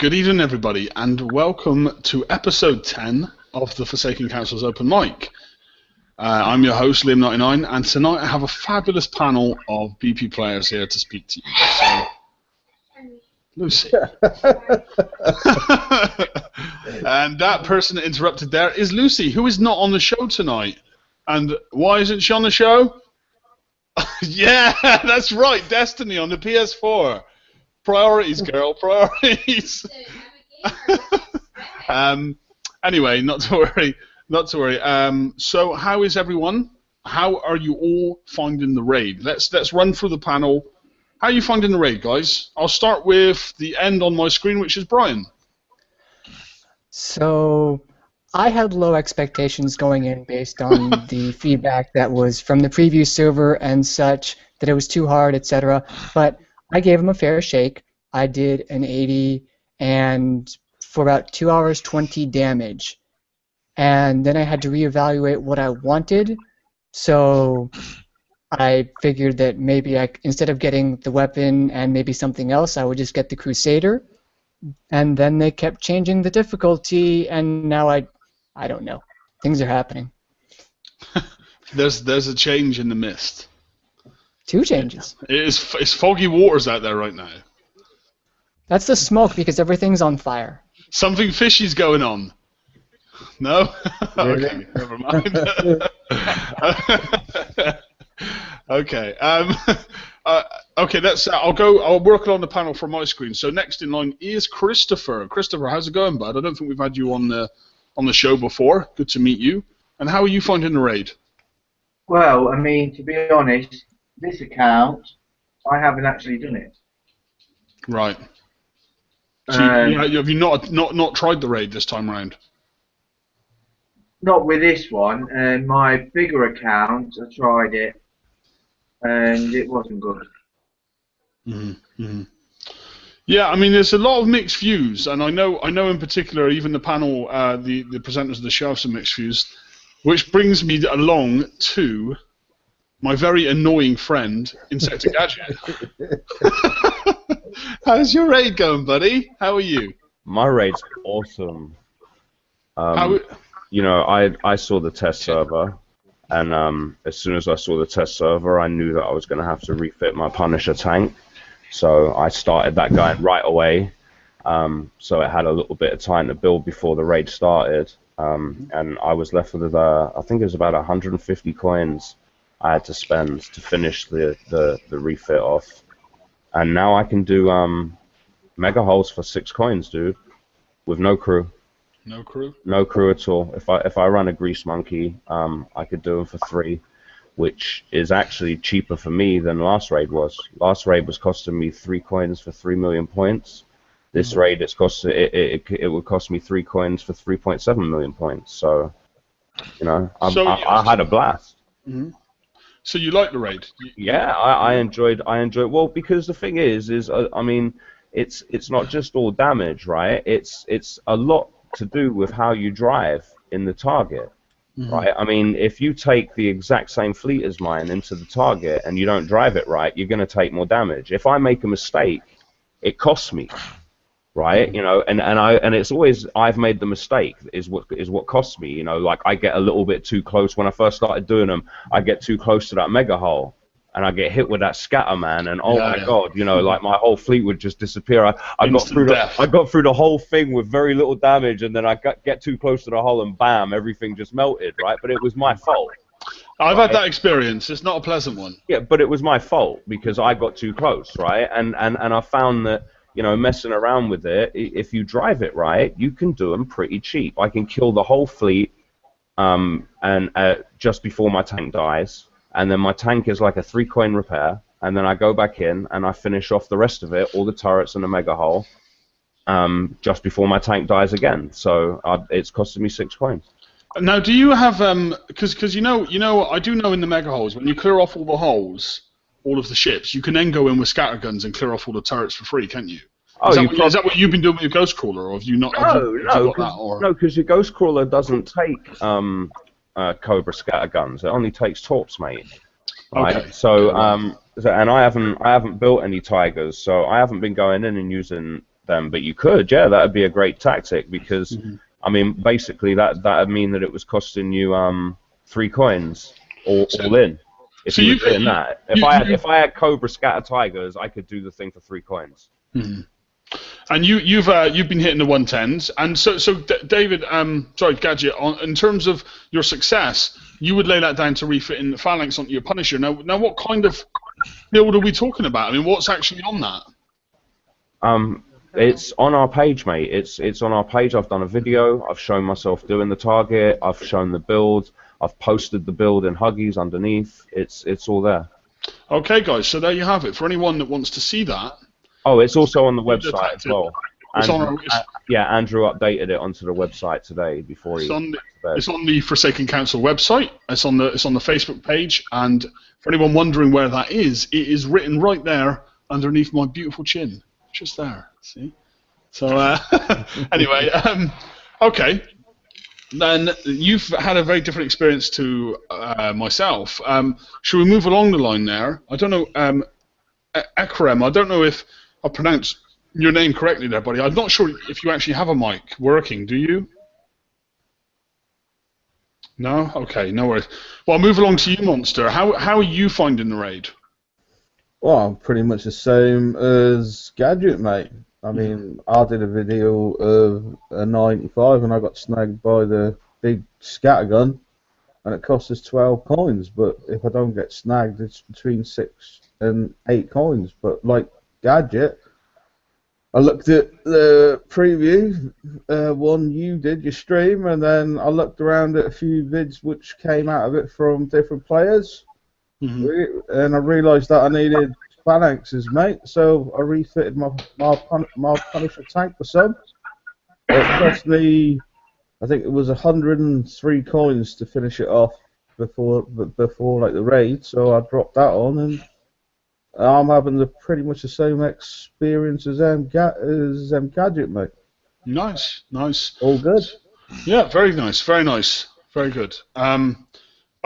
Good evening, everybody, and welcome to episode 10 of the Forsaken Council's Open Mic. I'm your host, Liam99, and tonight I have a fabulous panel of BP players here to speak to you. So, Lucy. And that person that interrupted there is Lucy, who is not on the show tonight. And why isn't she on the show? Yeah, that's right, Destiny on the PS4. Priorities, girl, priorities. Anyway, not to worry. So, how is everyone? How are you all finding the raid? Let's run through the panel. How are you finding the raid, guys? I'll start with the end on my screen, which is Brian. So, I had low expectations going in based on the feedback that was from the preview server and such, that it was too hard, etc. But I gave him a fair shake. I did an 80 and for about 2 hours 20 damage. And then I had to reevaluate what I wanted. So I figured that maybe instead of getting the weapon and maybe something else, I would just get the Crusader. And then they kept changing the difficulty, and now I don't know. Things are happening. There's a change in the mist. 2 changes. It's foggy waters out there right now. That's the smoke because everything's on fire. Something fishy's going on. No? Okay, never mind. Okay. Okay, I'll work on the panel from my screen. So next in line is Christopher. Christopher, how's it going, bud? I don't think we've had you on the show before. Good to meet you. And how are you finding the raid? Well, I mean, to be honest, this account, I haven't actually done it. Right. So have you not tried the raid this time around? Not with this one. And my bigger account, I tried it, and it wasn't good. Mm-hmm. Yeah, I mean, there's a lot of mixed views, and I know in particular, even the panel, the presenters of the show have some mixed views, which brings me along to my very annoying friend, Insector Gadget. How's your raid going, buddy? How are you? My raid's awesome. You know, I saw the test server, and as soon as I saw the test server, I knew that I was going to have to refit my Punisher tank. So I started that going right away. So it had a little bit of time to build before the raid started. And I was left with, I think it was about 150 coins I had to spend to finish the refit off. And now I can do mega holes for 6 coins, dude, with no crew. No crew? No crew at all. If I run a grease monkey, I could do them for 3, which is actually cheaper for me than last raid was. Last raid was costing me 3 coins for 3 million points. This raid, it would cost me 3 coins for 3.7 million points. So, you know, I had a blast. Mm-hmm. So you like the raid? Yeah, I enjoyed. Well, because the thing is I mean, it's not just all damage, right? It's a lot to do with how you drive in the target, right? I mean, if you take the exact same fleet as mine into the target and you don't drive it right, you're going to take more damage. If I make a mistake, it costs me. Right, you know, and it's always I've made the mistake is what costs me. You know, like I get a little bit too close when I first started doing them. I get too close to that mega hole, and I get hit with that scatter, man. And oh my god, you know, like my whole fleet would just disappear. I got through the whole thing with very little damage, and then I get too close to the hole, and bam, everything just melted. Right, but it was my fault. I've had that experience. It's not a pleasant one. Yeah, but it was my fault because I got too close, right? And I found that, you know, messing around with it, if you drive it right, you can do them pretty cheap. I can kill the whole fleet just before my tank dies, and then my tank is like a 3 coin repair, and then I go back in and I finish off the rest of it, all the turrets and the mega hull, just before my tank dies again. So it's costed me 6 coins. Now, do you have because you know I do know in the mega hulls when you clear off all the holes, all of the ships, you can then go in with scatter guns and clear off all the turrets for free, can't you? Is that what you've been doing with your Ghost Crawler, or have you not? No, because your Ghost Crawler doesn't take Cobra scatter guns. It only takes torps, mate. Right? Okay. So and I haven't built any Tigers, so I haven't been going in and using them, but you could, yeah, that would be a great tactic because, I mean, basically that'd mean that it was costing you 3 coins all in. If you were doing that, if I had Cobra Scatter Tigers, I could do the thing for 3 coins. And you've been hitting the 110s, and so David, sorry, Gadget, in terms of your success, you would lay that down to refitting the phalanx onto your Punisher. Now what kind of build are we talking about? I mean, what's actually on that? It's on our page, mate. It's on our page. I've done a video. I've shown myself doing the target. I've shown the build. I've posted the build in Huggies underneath. It's all there. Okay, guys. So there you have it. For anyone that wants to see that. Oh, it's also on the website as well. Andrew updated it onto the website today before he. It's on the Forsaken Council website. It's on the Facebook page. And for anyone wondering where that is, it is written right there underneath my beautiful chin, just there. See. So anyway, okay. Then you've had a very different experience to myself. Should we move along the line there? I don't know, Ekrem. I don't know if I pronounced your name correctly there, buddy. I'm not sure if you actually have a mic working. Do you? No? Okay, no worries. Well, I'll move along to you, Monster. How are you finding the raid? Well, pretty much the same as Gadget, mate. I mean, I did a video of a 95 and I got snagged by the big scattergun and it cost us 12 coins, but if I don't get snagged, it's between 6 and 8 coins. But like Gadget, I looked at the preview, one you did, your stream, and then I looked around at a few vids which came out of it from different players, and I realised that I needed phalanxes, mate, so I refitted my Punisher tank for some. It cost me, I think it was 103 coins to finish it off before like the raid, so I dropped that on, and I'm having pretty much the same experience as Gadget, mate. Nice. All good. Yeah, very nice, very good.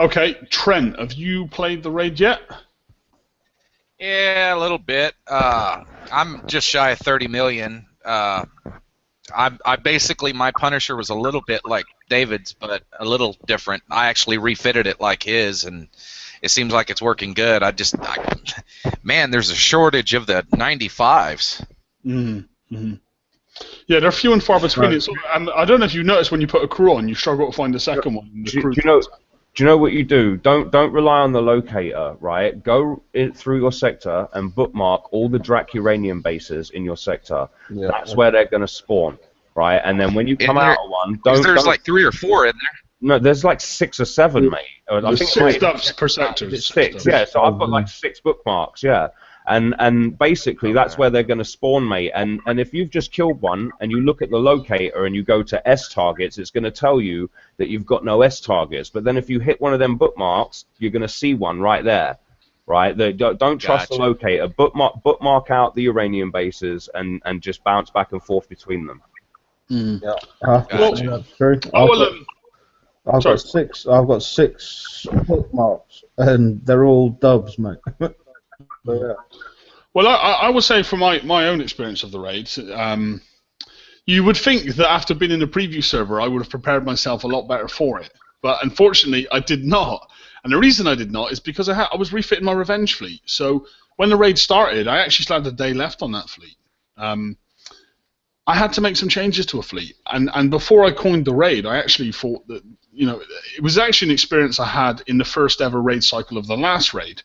Okay, Trent, have you played the raid yet? Yeah, a little bit. I'm just shy of 30 million. I basically, my Punisher was a little bit like David's, but a little different. I actually refitted it like his, and it seems like it's working good. Man, there's a shortage of the 95s. Yeah, they're few and far between. Right. And I don't know if you noticed when you put a crew on, you struggle to find the second one. Do you know what you do? Don't rely on the locator, right? Go through your sector and bookmark all the Dracuranian bases in your sector. Yeah. That's where they're going to spawn, right? And then when you come out of one, there's like 3 or 4 in there. No, there's like 6 or 7, mate. I think 6 stuffs per sector. 6, yeah. So I've got like 6 bookmarks, yeah. And basically that's where they're going to spawn, mate. And if you've just killed one and you look at the locator and you go to S targets, it's going to tell you that you've got no S targets. But then if you hit one of them bookmarks, you're going to see one right there, right? Don't trust the locator. Bookmark out the uranium bases and just bounce back and forth between them. Yeah, that's true. I've got 6 bookmarks and they're all dubs, mate. Yeah. Well, I will say from my own experience of the raid, you would think that after being in the preview server, I would have prepared myself a lot better for it. But unfortunately, I did not. And the reason I did not is because I was refitting my revenge fleet. So when the raid started, I actually still had a day left on that fleet. I had to make some changes to a fleet. And before I coined the raid, I actually thought that, it was actually an experience I had in the first ever raid cycle of the last raid.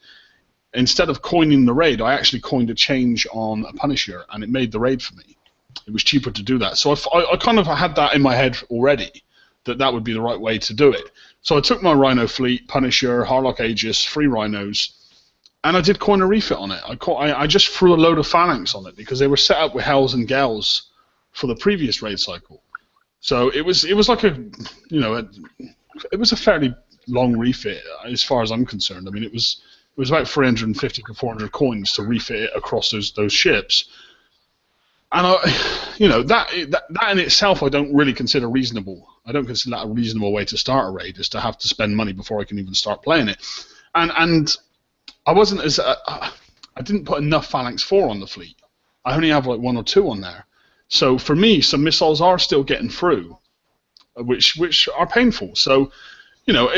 Instead of coining the raid, I actually coined a change on a Punisher, and it made the raid for me. It was cheaper to do that. So I kind of had that in my head already, that would be the right way to do it. So I took my Rhino fleet, Punisher, Harlock Aegis, 3 Rhinos, and I did coin a refit on it. I just threw a load of phalanx on it because they were set up with Hells and Gels for the previous raid cycle. So it was like it was a fairly long refit as far as I'm concerned. I mean, it was about 350 to 400 coins to refit it across those ships, and that in itself I don't really consider reasonable. I don't consider that a reasonable way to start a raid, is to have to spend money before I can even start playing it. And I wasn't I didn't put enough Phalanx 4 on the fleet. I only have like 1 or 2 on there. So for me, some missiles are still getting through, which are painful. So, you know,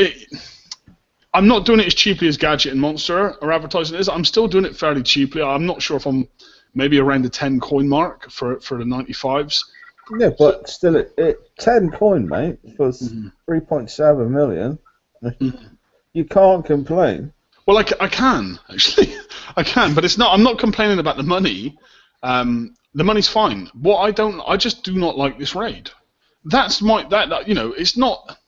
I'm not doing it as cheaply as Gadget and Monster are advertising it is. I'm still doing it fairly cheaply. I'm not sure if I'm maybe around the 10 coin mark for the 95s. Yeah, but still, 10 coin, mate, for 3.7 million. You can't complain. Well, I can actually, I can, but it's not. I'm not complaining about the money. The money's fine. I just do not like this raid. That's you know, it's not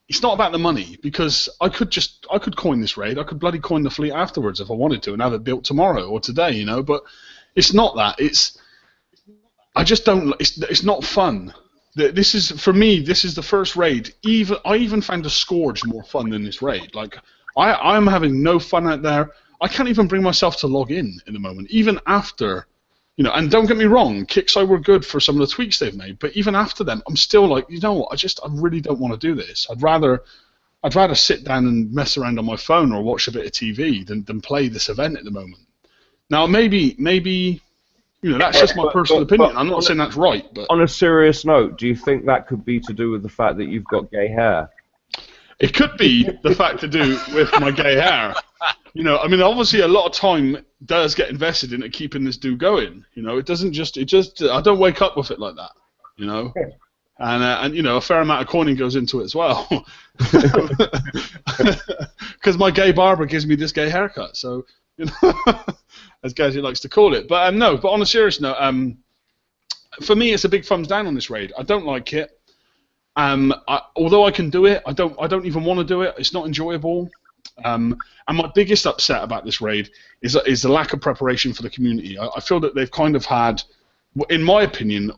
about the money, because I could coin this raid. I could bloody coin the fleet afterwards if I wanted to and have it built tomorrow or today, you know. But it's not that. I just don't. It's not fun. This is, for me, this is the first raid. I even found the Scourge more fun than this raid. Like, I'm having no fun out there. I can't even bring myself to log in the moment, even after, you know. And don't get me wrong, Kixeye were good for some of the tweaks they've made, but even after them, I'm still like, you know what? I really don't want to do this. I'd rather sit down and mess around on my phone or watch a bit of TV than play this event at the moment. Now, maybe. You know, that's just my personal opinion. I'm not saying that's right, but on a serious note, do you think that could be to do with the fact that you've got gay hair? It could be the fact to do with my gay hair. You know, I mean, obviously a lot of time does get invested into keeping this do going. You know, it just I don't wake up with it like that. You know, and you know, a fair amount of coining goes into it as well. Because my gay barber gives me this gay haircut, so you know. As Gadget likes to call it. But no, but on a serious note, for me it's a big thumbs down on this raid. I don't like it. Although I can do it, I don't even want to do it. It's not enjoyable. And my biggest upset about this raid is the lack of preparation for the community. I feel that they've kind of had, in my opinion,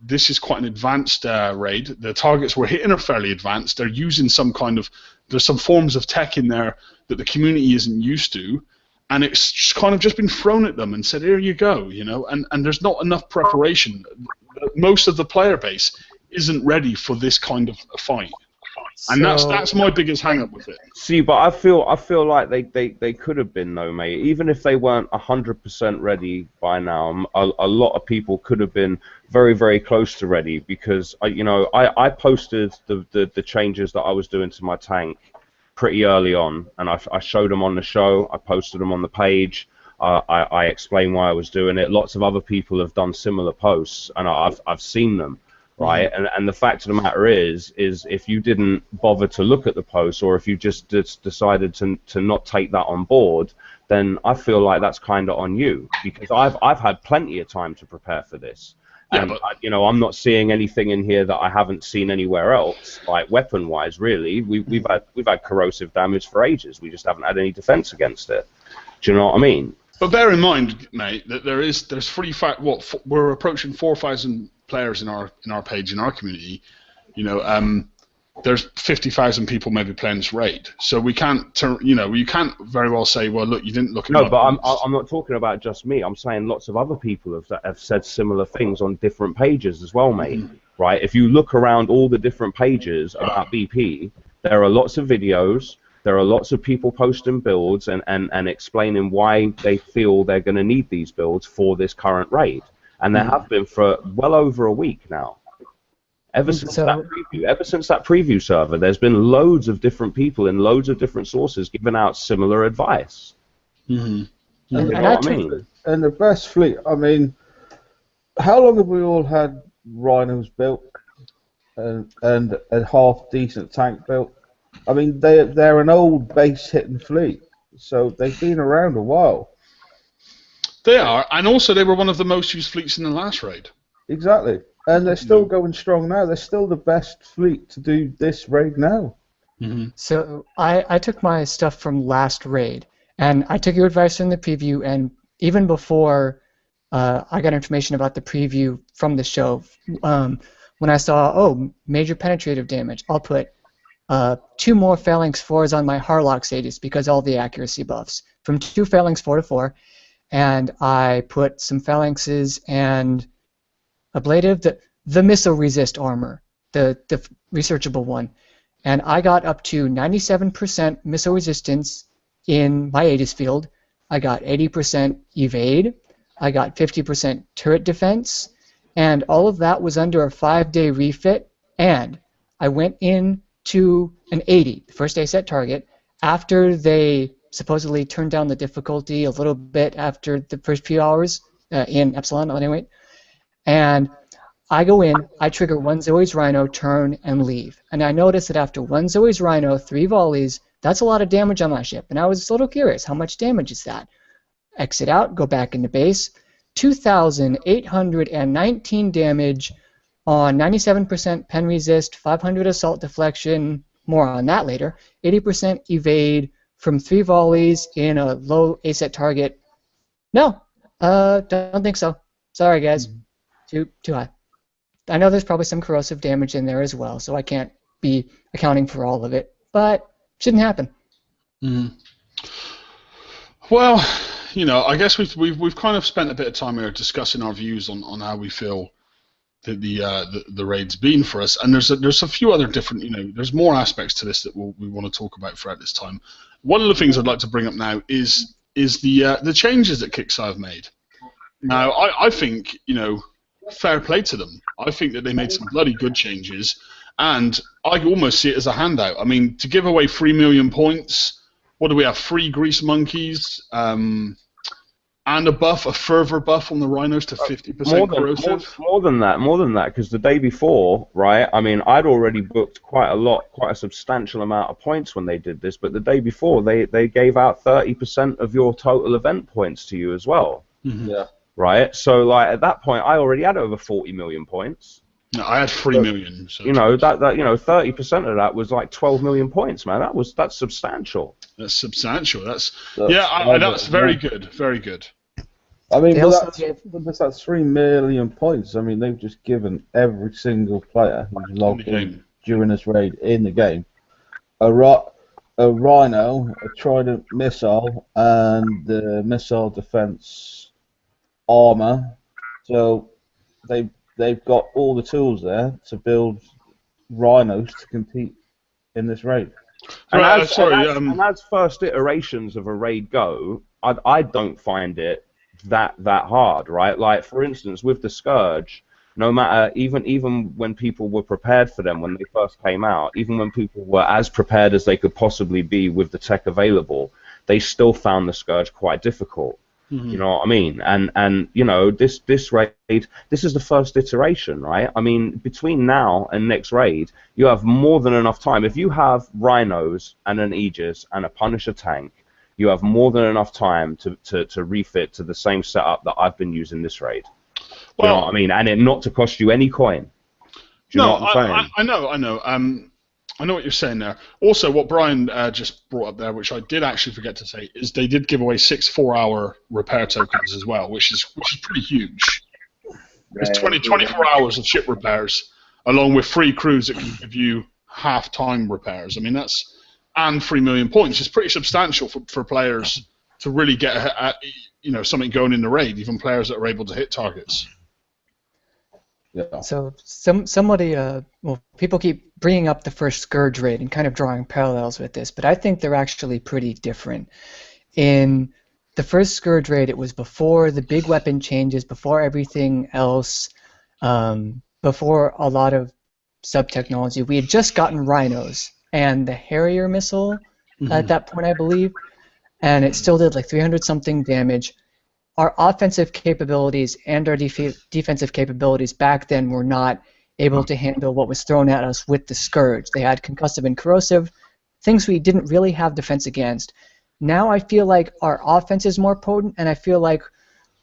this is quite an advanced raid. The targets we're hitting are fairly advanced. They're using there's some forms of tech in there that the community isn't used to. And it's just kind of just been thrown at them and said, here you go, you know, and there's not enough preparation. Most of the player base isn't ready for this kind of a fight. And that's my biggest hang-up with it. See, but I feel like they could have been, though, mate. Even if they weren't 100% ready by now, a lot of people could have been very, very close to ready, because I posted the changes that I was doing to my tank pretty early on, and I showed them on the show. I posted them on the page. I explained why I was doing it. Lots of other people have done similar posts, and I've seen them, right? And the fact of the matter is if you didn't bother to look at the post, or if you just decided to not take that on board, then I feel like that's kind of on you, because I've had plenty of time to prepare for this. And, I'm not seeing anything in here that I haven't seen anywhere else, like weapon-wise, really. We've had corrosive damage for ages. We just haven't had any defense against it. Do you know what I mean? But bear in mind, mate, that we're approaching 4,000 players in our page, in our community. You know, there's 50,000 people maybe playing this raid, so we can't you can't very well say, well, look, you didn't look at No, but I'm not talking about just me. I'm saying lots of other people have said similar things on different pages as well, mate. Right? If you look around all the different pages about BP, there are lots of videos, there are lots of people posting builds and explaining why they feel they're going to need these builds for this current raid, and there have been for well over a week now. Ever since that preview server, there's been loads of different people in loads of different sources giving out similar advice. And the best fleet, I mean, how long have we all had Rhinos built and a half decent tank built? I mean, they're an old base hitting fleet, so they've been around a while. They are, and also they were one of the most used fleets in the last raid. Exactly. And they're still going strong now. They're still the best fleet to do this raid now. So I took my stuff from last raid, and I took your advice from the preview, and even before I got information about the preview from the show, when I saw, major penetrative damage, I'll put 2 more Phalanx 4s on my Harlock Aegis because all the accuracy buffs, from 2 Phalanx 4 to 4, and I put some Phalanxes and ablative, the missile resist armor, the researchable one, and I got up to 97% missile resistance in my Aegis field. I got 80% evade, I got 50% turret defense, And all of that was under a 5-day refit, and I went in to an 80, the first day set target, after they supposedly turned down the difficulty a little bit after the first few hours in Epsilon, anyway. And I go in, I trigger one Zoe's Rhino, turn, and leave. And I noticed that after one Zoe's Rhino, 3 volleys, that's a lot of damage on my ship. And I was a little curious, how much damage is that? Exit out, go back into base. 2,819 damage on 97% pen resist, 500 assault deflection, more on that later, 80% evade from 3 volleys in a low ASET target. No, don't think so. Sorry, guys. Too high. I know there's probably some corrosive damage in there as well, so I can't be accounting for all of it, but shouldn't happen. Well, I guess we've kind of spent a bit of time here discussing our views on how we feel the raid's been for us, and there's a few other different, there's more aspects to this that we want to talk about throughout this time. One of the things I'd like to bring up now is the changes that Kickstarter have made. Now, I think, fair play to them. I think that they made some bloody good changes, and I almost see it as a handout. I mean, to give away 3 million points, what do we have? 3 grease monkeys, and a further buff on the Rhinos to 50% corrosive. More than that, because the day before, right, I mean, I'd already booked quite a substantial amount of points when they did this, but the day before, they gave out 30% of your total event points to you as well. Yeah. Right, so like at that point, I already had over 40 million points. No, I had 3 million. So that 30% of that was like 12 million points, man. That's substantial. That's substantial. That's very good. Very good. I mean, that's 3 million points. I mean, they've just given every single player who's logged in during this raid in the game a Rhino, a Trident missile, and the missile defense armor. So they've got all the tools there to build Rhinos to compete in this raid. And as first iterations of a raid go, I don't find it that hard, right? Like, for instance, with the Scourge, no matter, even when people were prepared for them when they first came out, even when people were as prepared as they could possibly be with the tech available, they still found the Scourge quite difficult. You know what I mean? And this raid, this is the first iteration, right? I mean, between now and next raid, you have more than enough time. If you have Rhinos and an Aegis and a Punisher tank, you have more than enough time to refit to the same setup that I've been using this raid. You know what I mean? And it not to cost you any coin. Do you know what I'm saying? I know. I know what you're saying there. Also, what Brian just brought up there, which I did actually forget to say, is they did give away 6 4-hour repair tokens as well, which is pretty huge. It's 24 hours of ship repairs, along with 3 crews that can give you half-time repairs. I mean, and 3 million points. It's pretty substantial for players to really get something going in the raid, even players that are able to hit targets. Yeah. So somebody, people keep bringing up the first Scourge raid and kind of drawing parallels with this, but I think they're actually pretty different. In the first Scourge raid, it was before the big weapon changes, before everything else, before a lot of sub-technology. We had just gotten Rhinos and the Harrier missile at that point, I believe, and it still did like 300-something damage. Our offensive capabilities and our defensive capabilities back then were not able to handle what was thrown at us with the Scourge. They had concussive and corrosive, things we didn't really have defense against. Now I feel like our offense is more potent, and I feel like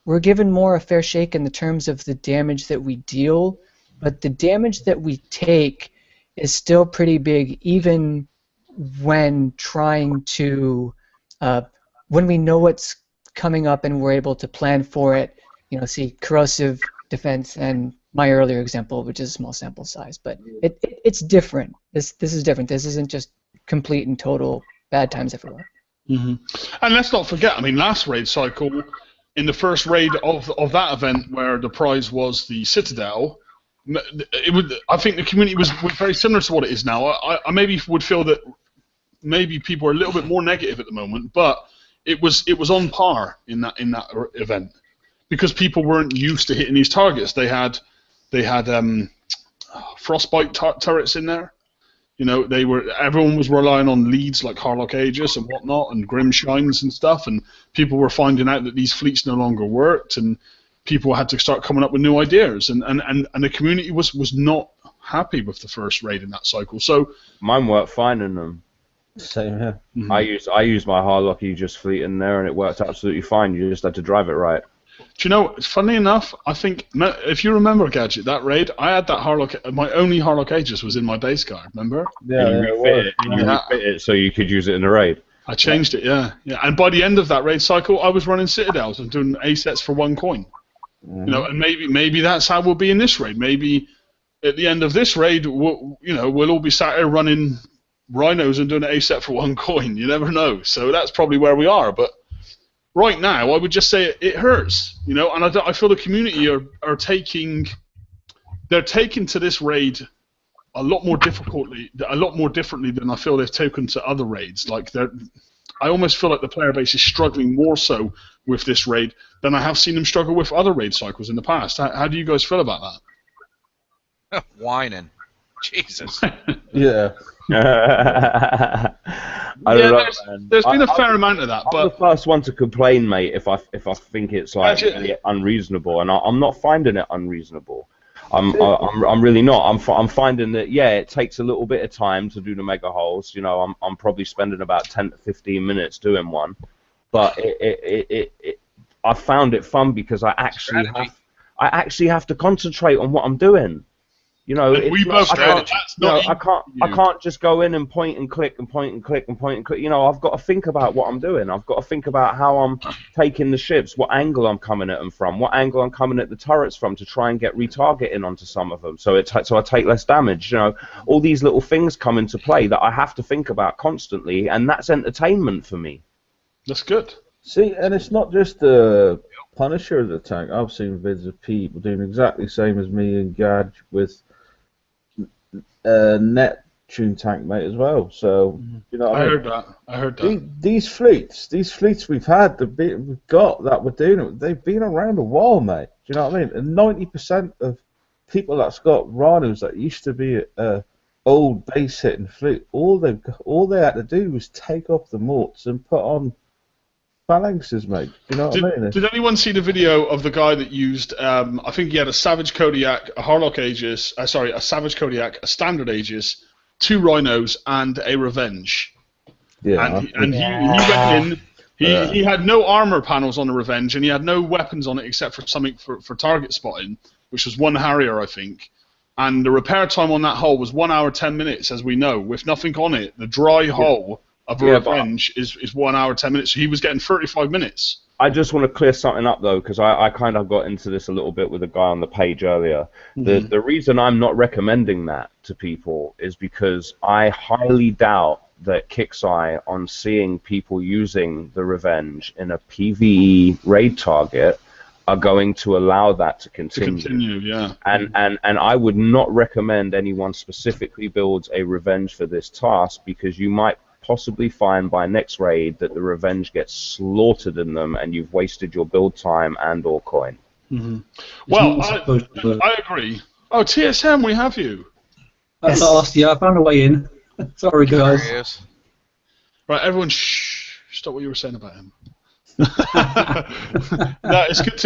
we're given more a fair shake in the terms of the damage that we deal, but the damage that we take is still pretty big, even when trying to, when we know what's coming up and we're able to plan for it, see corrosive defense and my earlier example, which is a small sample size, but it's different. This is different. This isn't just complete and total bad times everywhere. And let's not forget, I mean, last raid cycle, in the first raid of that event where the prize was the Citadel, I think the community was very similar to what it is now. I maybe would feel that maybe people are a little bit more negative at the moment, but it was on par in that event because people weren't used to hitting these targets. They had They had frostbite turrets in there. You know, everyone was relying on leads like Harlock Aegis and whatnot, and Grim Shines and stuff, and people were finding out that these fleets no longer worked, and people had to start coming up with new ideas, and the community was not happy with the first raid in that cycle. So mine worked fine in them. Same here. Mhm. I used my Harlock Aegis fleet in there, and it worked absolutely fine. You just had to drive it right. Do you know, funnily enough, I think, if you remember, Gadget, that raid, I had that Harlock, my only Harlock Aegis was in my base car, remember? Yeah, you it refit was. it, and you refit it so you could use it in the raid. I changed it, yeah. And by the end of that raid cycle, I was running Citadels and doing A sets for 1 coin. Mhm. You know, and maybe that's how we'll be in this raid. Maybe at the end of this raid, we'll all be sat here running Rhinos and doing an A set for 1 coin. You never know. So that's probably where we are, but right now, I would just say it hurts, you know, and I feel the community are taking to this raid a lot more differently than I feel they've taken to other raids. Like I almost feel like the player base is struggling more so with this raid than I have seen them struggle with other raid cycles in the past. How do you guys feel about that? Whining. Jesus. Yeah. I don't know, there's been a fair amount of that, I'm the but first one to complain, mate, if I think it's like really unreasonable, and I'm not finding it unreasonable. I'm really not. I'm finding that it takes a little bit of time to do the mega holes. You know, I'm probably spending about 10 to 15 minutes doing one, but I found it fun because I actually have to concentrate on what I'm doing. You know, I can't just go in and point and click and point and click and point and click. You know, I've got to think about what I'm doing. I've got to think about how I'm taking the ships, what angle I'm coming at them from, what angle I'm coming at the turrets from to try and get retargeting onto some of them, so I take less damage. You know, all these little things come into play that I have to think about constantly, and that's entertainment for me. that's good. See, and it's not just the Punisher of the tank. I've seen vids of people doing exactly the same as me and Gadge with Neptune tank, mate, as well. So you know, I heard that. These fleets we've had, we've got that we're doing it. They've been around a while, mate. Do you know what I mean? And 90% of people that's got Rhinos that used to be a old base hitting fleet, all they had to do was take off the morts and put on phalanxes, mate. You know what I mean? Did anyone see the video of the guy that used? I think he had a Savage Kodiak, a Harlock Aegis. A Savage Kodiak, a Standard Aegis, 2 Rhinos, and a Revenge. Yeah. And he went in. He had no armor panels on the Revenge, and he had no weapons on it except for something for target spotting, which was 1 Harrier, I think. And the repair time on that hull was 1 hour 10 minutes, as we know, with nothing on it. The dry hull of Revenge is 1 hour 10 minutes. So he was getting 35 minutes. I just want to clear something up though, because I kind of got into this a little bit with a guy on the page earlier. The reason I'm not recommending that to people is because I highly doubt that Kix's eye on seeing people using the Revenge in a PvE raid target are going to allow that to continue. Yeah. And I would not recommend anyone specifically builds a Revenge for this task, because you might possibly find by next raid that the Revenge gets slaughtered in them and you've wasted your build time and or coin. Well, I agree. Oh, TSM, we have you. At last, I found a way in. Sorry, guys. There he is. Right, everyone, stop what you were saying about him. No, it's good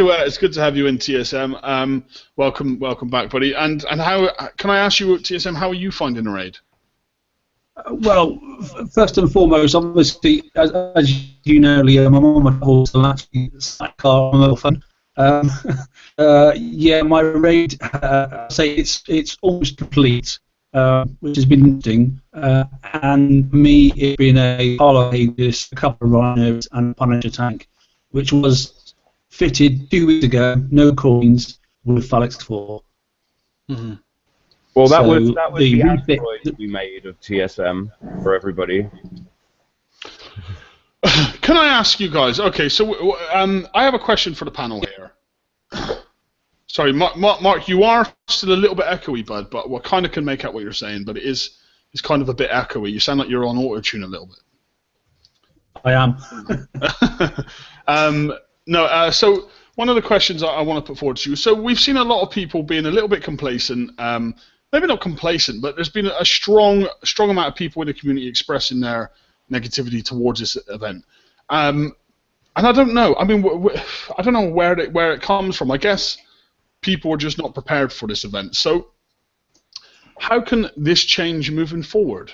to have you in, TSM. Welcome back, buddy. And how can I ask you, TSM, how are you finding the raid? Well, first and foremost, obviously, as you know, Leo, my mum was actually sidecar on mobile phone. My raid, say it's almost complete, which has been interesting. And me, it being a Harlock Aegis, a couple of Rhinos, and a Punisher tank, which was fitted 2 weeks ago, no coins, with Phalanx 4. Well, that was the asteroid that we made of TSM for everybody. Can I ask you guys? Okay, so I have a question for the panel here. Sorry, Mark, you are still a little bit echoey, bud, but I kind of can make out what you're saying, but it's kind of a bit echoey. You sound like you're on auto-tune a little bit. I am. So one of the questions I want to put forward to you. So we've seen a lot of people being a little bit complacent. Maybe not complacent, but there's been a strong amount of people in the community expressing their negativity towards this event. And I don't know. I mean, I don't know where it comes from. I guess people are just not prepared for this event. So how can this change moving forward?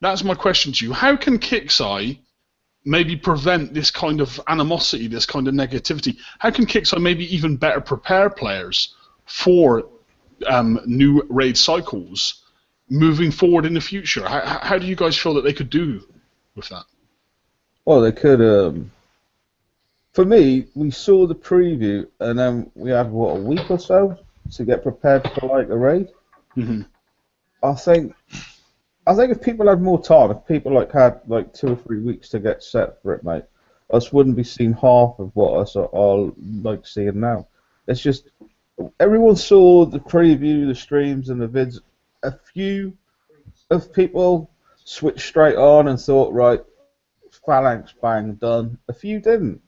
That's my question to you. How can Kixeye maybe prevent this kind of animosity, this kind of negativity? How can Kixeye maybe even better prepare players for new raid cycles moving forward in the future? How do you guys feel that they could do with that? Well, they could. For me, we saw the preview, and then we had a week or so to get prepared for like a raid. Mm-hmm. I think if people had more time, if people had 2 or 3 weeks to get set for it, mate, us wouldn't be seeing half of what us are like seeing now. It's just everyone saw the preview, the streams, and the vids. A few of people switched straight on and thought, right, phalanx, bang, done. A few didn't.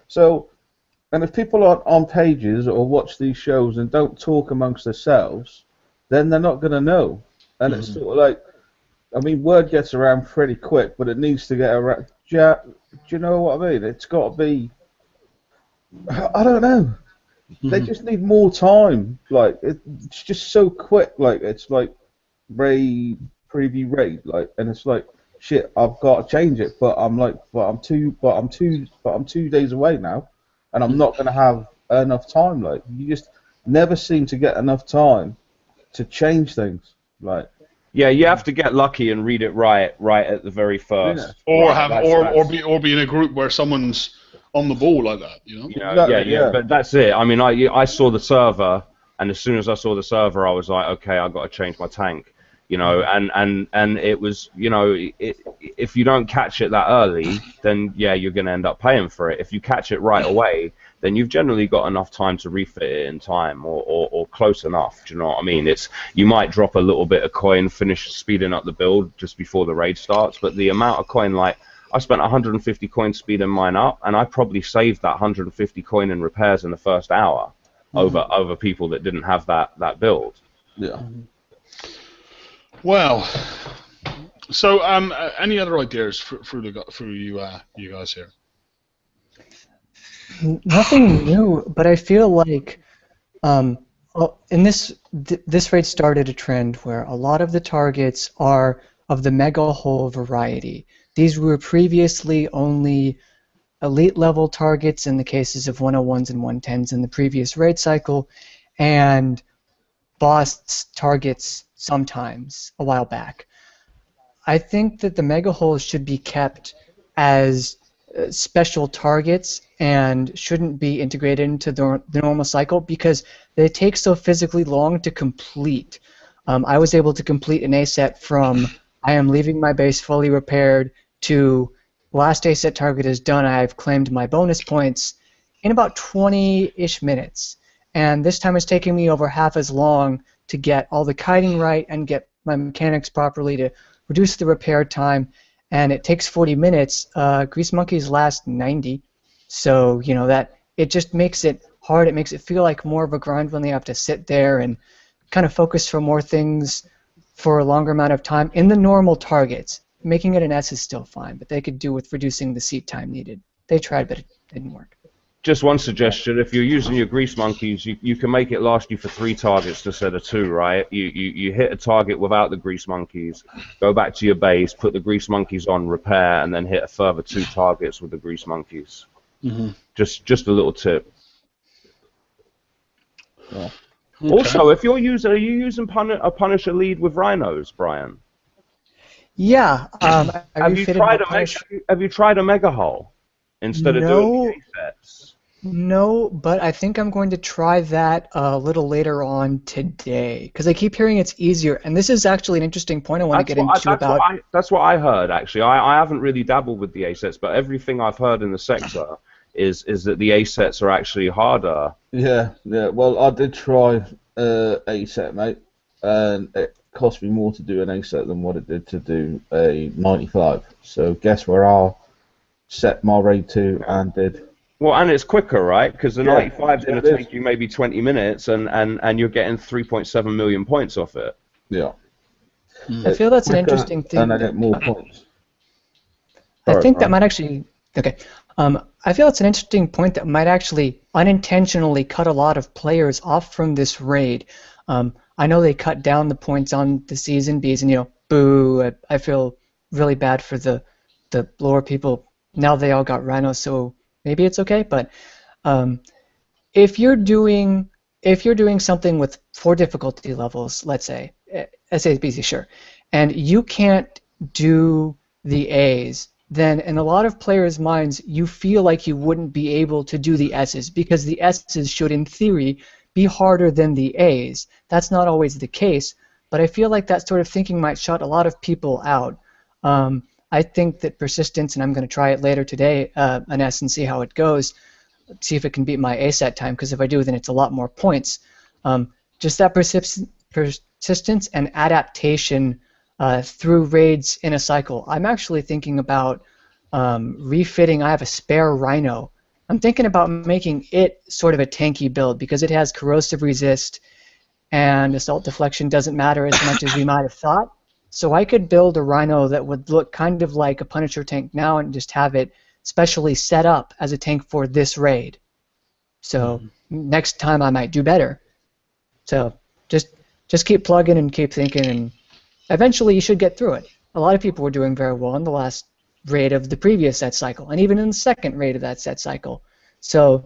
So, and if people aren't on pages or watch these shows and don't talk amongst themselves, then they're not going to know. And it's sort of like, I mean, word gets around pretty quick, but it needs to get around. Do you know what I mean? It's got to be, I don't know. They just need more time. Like, it's just so quick. Like, it's like raid, preview raid. Like, and it's like, shit, I've got to change it, but I'm 2 days away now, and I'm not going to have enough time. Like, you just never seem to get enough time to change things. Like, yeah, you have to get lucky and read it right at the very first. Yeah. Or be in a group where someone's on the ball like that, you know? Exactly, yeah, but that's it. I mean, I saw the server, and as soon as I saw the server, I was like, okay, I've got to change my tank. You know, and it was, you know, if you don't catch it that early, then yeah, you're going to end up paying for it. If you catch it right away, then you've generally got enough time to refit it in time, or close enough. Do you know what I mean? You might drop a little bit of coin, finish speeding up the build just before the raid starts, but the amount of coin, like, I spent 150 coin speeding mine up, and I probably saved that 150 coin in repairs in the first hour over people that didn't have that build. Yeah. Well, so any other ideas for you guys here? Nothing new, but I feel like in this raid started a trend where a lot of the targets are of the mega hull variety. These were previously only elite level targets in the cases of 101s and 110s in the previous raid cycle, and boss targets sometimes a while back. I think that the mega hulls should be kept as special targets and shouldn't be integrated into the normal cycle because they take so physically long to complete. I was able to complete an A-set from I am leaving my base fully repaired to last A-set target is done, I've claimed my bonus points in about 20-ish minutes. And this time it's taking me over half as long to get all the kiting right and get my mechanics properly to reduce the repair time. And it takes 40 minutes. Grease Monkeys last 90. So, you know, that it just makes it hard. It makes it feel like more of a grind when they have to sit there and kind of focus for more things for a longer amount of time. In the normal targets, making it an S is still fine, but they could do with reducing the seat time needed. They tried, but it didn't work. Just one suggestion: if you're using your Grease Monkeys, you can make it last you for 3 targets instead of 2, right? You hit a target without the Grease Monkeys, go back to your base, put the Grease Monkeys on, repair, and then hit a further 2 targets with the Grease Monkeys. Mm-hmm. Just a little tip. Yeah. Okay. Also, if you're using, are you using a Punisher lead with Rhinos, Brian? Yeah. Have you tried a Mega Hull instead of doing the A-sets? No, but I think I'm going to try that a little later on today because I keep hearing it's easier, and this is actually an interesting point I want to get into about. That's what I heard actually. I haven't really dabbled with the A-sets, but everything I've heard in the sector is that the A-sets are actually harder. Yeah. Well, I did try A-set, mate, and it cost me more to do an A-set than what it did to do a 95. So guess where I'll set my raid to and did. Well, and it's quicker, right? Because the Yeah, 95 is going it to is. take you maybe 20 minutes, and you're getting 3.7 million points off it. Yeah. I feel that's an Quicker, interesting thing. and I get more points. I Sorry, think that Brian. might actually. Okay. I feel it's an interesting point that might actually unintentionally cut a lot of players off from this raid. I know they cut down the points on the season Bs, and boo. I feel really bad for the lower people. Now they all got Rhino, so maybe it's okay. But if you're doing something with 4 difficulty levels, let's say SA BC, sure, and you can't do the A's, then in a lot of players' minds, you feel like you wouldn't be able to do the S's because the S's should, in theory, be harder than the A's. That's not always the case, but I feel like that sort of thinking might shut a lot of people out. I think that persistence, and I'm going to try it later today, an S, and see how it goes, see if it can beat my ASAT time, because if I do, then it's a lot more points. Just that persistence and adaptation through raids in a cycle. I'm actually thinking about refitting. I have a spare Rhino. I'm thinking about making it sort of a tanky build because it has corrosive resist and assault deflection doesn't matter as much as we might have thought. So I could build a Rhino that would look kind of like a Punisher tank now and just have it specially set up as a tank for this raid. So next time I might do better. So just keep plugging and keep thinking, and eventually you should get through it. A lot of people were doing very well in the last raid of the previous set cycle, and even in the second raid of that set cycle. So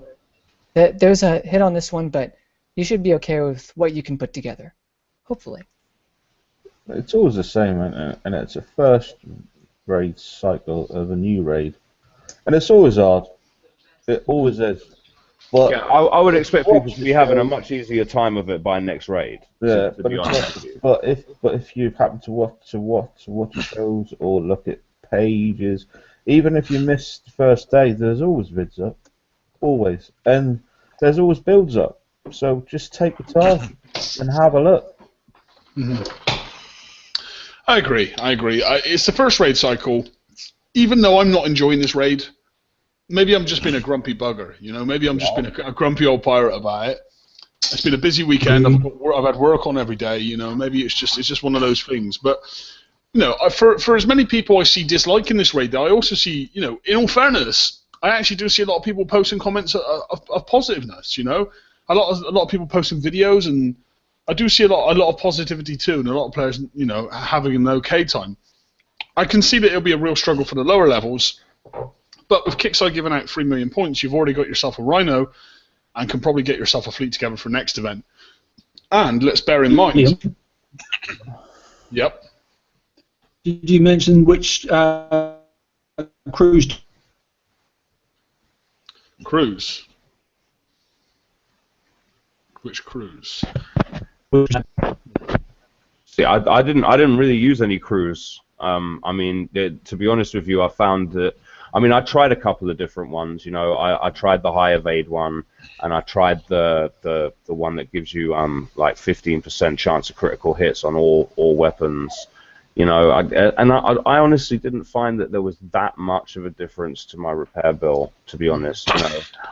there's a hit on this one, but you should be okay with what you can put together, hopefully. It's always the same, and it's a first raid cycle of a new raid, and it's always hard. It always is. But Yeah, I would expect people to be having a much easier time of it by next raid. Yeah, to be honest with you. but if you happen to watch shows or look at pages, even if you miss the first day, there's always vids up, always, and there's always builds up. So just take your time and have a look. I agree. It's the first raid cycle. Even though I'm not enjoying this raid, maybe I'm just being a grumpy bugger. Maybe I'm just being a grumpy old pirate about it. It's been a busy weekend. I've had work on every day. Maybe it's just one of those things. But for as many people I see disliking this raid, I also see, in all fairness, I actually do see a lot of people posting comments of positiveness. A lot of people posting videos, and I do see a lot of positivity too, and a lot of players, having an okay time. I can see that it'll be a real struggle for the lower levels, but with Kickside giving out 3 million points, you've already got yourself a Rhino, and can probably get yourself a fleet together for next event. And let's bear in mind. Yep. Did you mention which cruise? Cruise. Which cruise? See, I didn't really use any crews. To be honest with you, I found that. I tried a couple of different ones. I tried the high evade one, and I tried the one that gives you like 15% chance of critical hits on all weapons. I honestly didn't find that there was that much of a difference to my repair bill, to be honest.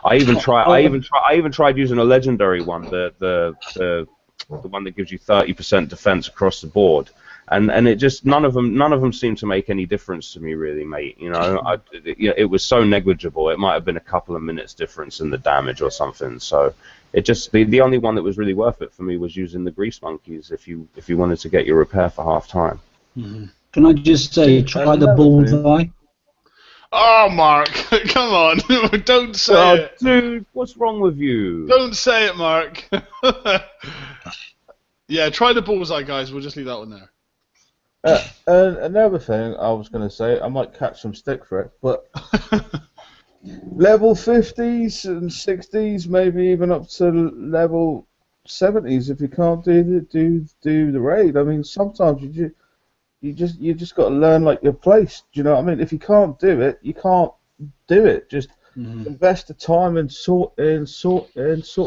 I even tried using a legendary one, the one that gives you 30% defense across the board, and it just none of them seemed to make any difference to me, really, mate. It was so negligible. It might have been a couple of minutes difference in the damage or something. So it just the only one that was really worth it for me was using the grease monkeys if you wanted to get your repair for half time. Can I just say, try the bullseye? Oh, Mark, come on. Don't say it. Dude, what's wrong with you? Don't say it, Mark. Yeah, try the bullseye, guys. We'll just leave that one there. Another thing I was going to say, I might catch some stick for it, but level 50s and 60s, maybe even up to level 70s if you can't do the raid. Sometimes you just got to learn your place. Do you know what I mean? If you can't do it, you can't do it. Just invest the time in sorting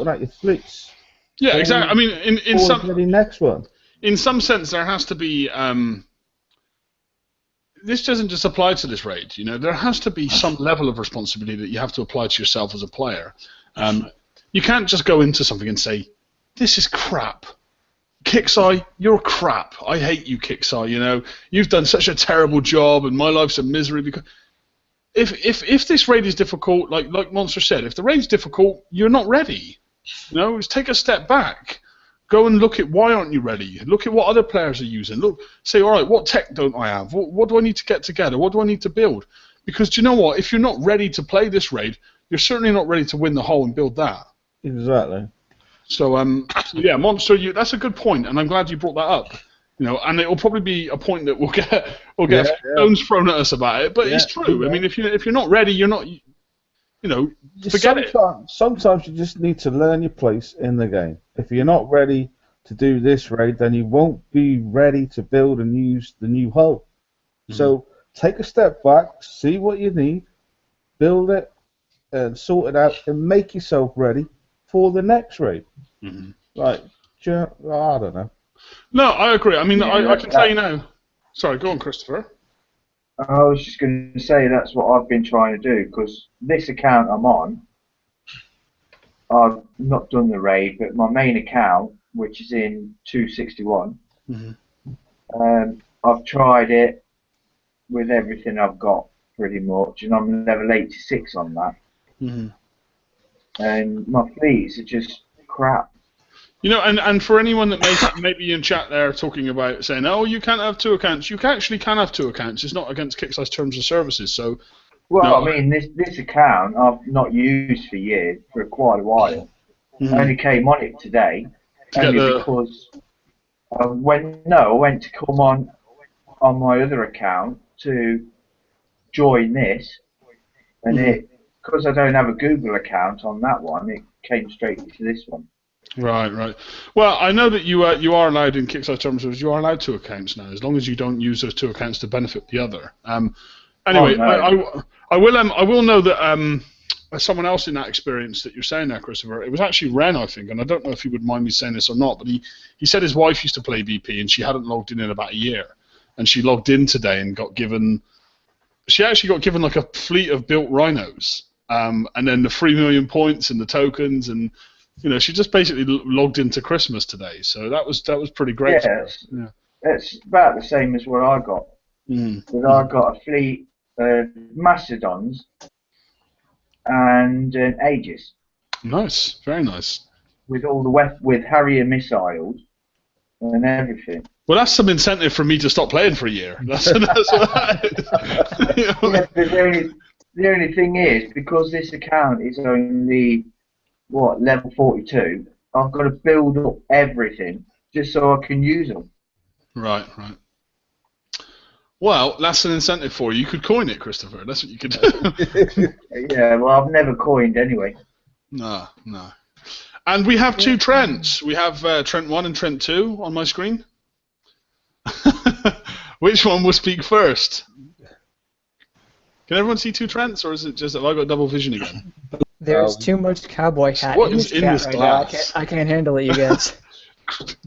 out your fleets. Yeah, exactly. In some the next one. In some sense, there has to be this doesn't just apply to this raid. You know, there has to be some level of responsibility that you have to apply to yourself as a player. You can't just go into something and say, "This is crap." Kixeye, you're crap. I hate you, Kixeye. You know, you've done such a terrible job, and my life's a misery. Because if this raid is difficult, like Monster said, if the raid's difficult, you're not ready. You know, just take a step back. Go and look at why aren't you ready. Look at what other players are using. Look, say, all right, what tech don't I have? What do I need to get together? What do I need to build? Because do you know what? If you're not ready to play this raid, you're certainly not ready to win the whole and build that. Exactly. So yeah, Monster, that's a good point, and I'm glad you brought that up. You know, and it will probably be a point that we'll get stones thrown at us about it, but it's true. I mean, if you're not ready, you're not. You know, forget it. Sometimes you just need to learn your place in the game. If you're not ready to do this raid, then you won't be ready to build and use the new hull. Mm-hmm. So take a step back, see what you need, build it, and sort it out, and make yourself ready for the next raid. Mm-hmm. Like, I don't know. No, I agree. I mean, I can tell you now. Sorry, go on, Christopher. I was just going to say that's what I've been trying to do, because this account I'm on, I've not done the raid, but my main account, which is in 261, I've tried it with everything I've got pretty much, and I'm level 86 on that. Mm-hmm. And my fleets are just crap. You know, and for anyone that may be in chat there talking about saying, oh, you can't have two accounts, you actually can have two accounts. It's not against Kixeye's terms of services. So, well, no. I mean, this account I've not used for years, for quite a while. I only came on it today, because I went to come on my other account to join this, and because I don't have a Google account on that one, it came straight to this one. Right. Well, I know that you are allowed in Kixeye terms of you are allowed two accounts now, as long as you don't use those two accounts to benefit the other. Anyway, no. I will know that someone else in that experience that you're saying there, Christopher, it was actually Ren, I think, and I don't know if he would mind me saying this or not, but he said his wife used to play BP and she hadn't logged in about a year, and she logged in today and she actually got given like a fleet of built Rhinos, and then the 3 million points and the tokens, and you know, she just basically logged into Christmas today, so that was pretty great. Yeah, it's about the same as what I got. But I got a fleet of Mastodons and an Aegis. Nice, very nice. With all the with Harrier missiles and everything. Well, that's some incentive for me to stop playing for a year. That's what that is. You know? Yeah, the only thing is, because this account is only level 42, I've got to build up everything just so I can use them. Right. Well, that's an incentive for you. You could coin it, Christopher. That's what you could do. Yeah, well, I've never coined anyway. No. And we have two Trents. We have Trent 1 and Trent 2 on my screen. Which one will speak first? Can everyone see two Trents, or is it just have I got double vision again? There's too much cowboy hat what in is this in this right glass? now. I can't handle it, you guys.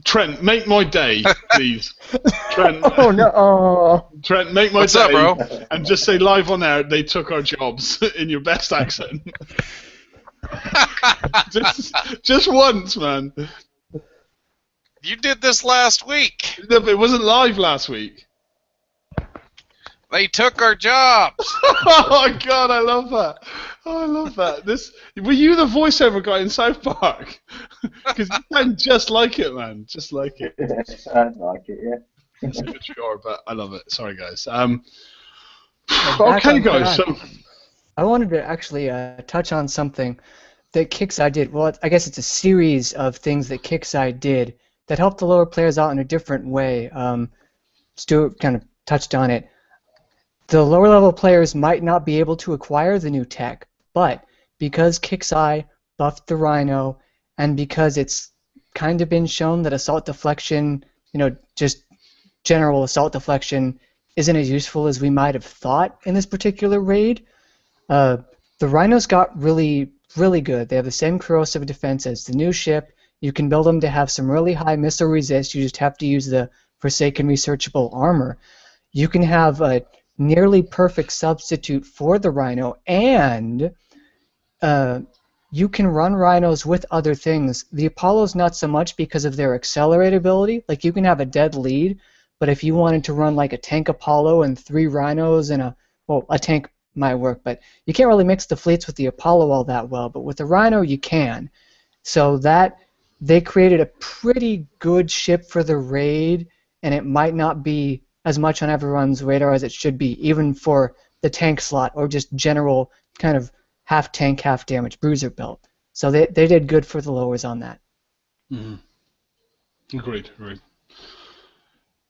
Trent, make my day, please. Trent. Oh no! Oh. Trent, make my What's day. up, bro? And just say live on air, they took our jobs in your best accent. just once, man. You did this last week. No, but it wasn't live last week. They took our jobs. Oh my god, I love that. Oh, I love that. Were you the voiceover guy in South Park? Because you sound just like it, man. Just like it. Sounds like it, yeah. It's a bit sure, but I love it. Sorry, guys. Back okay, on guys. track. So I wanted to actually touch on something that Kixeye did. Well, I guess it's a series of things that Kixeye did that helped the lower players out in a different way. Stuart kind of touched on it. The lower level players might not be able to acquire the new tech, but because Kixeye buffed the Rhino, and because it's kind of been shown that assault deflection, just general assault deflection, isn't as useful as we might have thought in this particular raid, the Rhinos got really, really good. They have the same corrosive defense as the new ship. You can build them to have some really high missile resist. You just have to use the Forsaken Researchable Armor. You can have nearly perfect substitute for the Rhino, and you can run Rhinos with other things. The Apollo's not so much because of their acceleratability. Like, you can have a dead lead, but if you wanted to run like a tank Apollo and 3 Rhinos and a tank might work, but you can't really mix the fleets with the Apollo all that well. But with the Rhino, you can. So that they created a pretty good ship for the raid, and it might not be as much on everyone's radar as it should be, even for the tank slot or just general kind of half tank, half damage bruiser build. So they did good for the lowers on that. Agreed.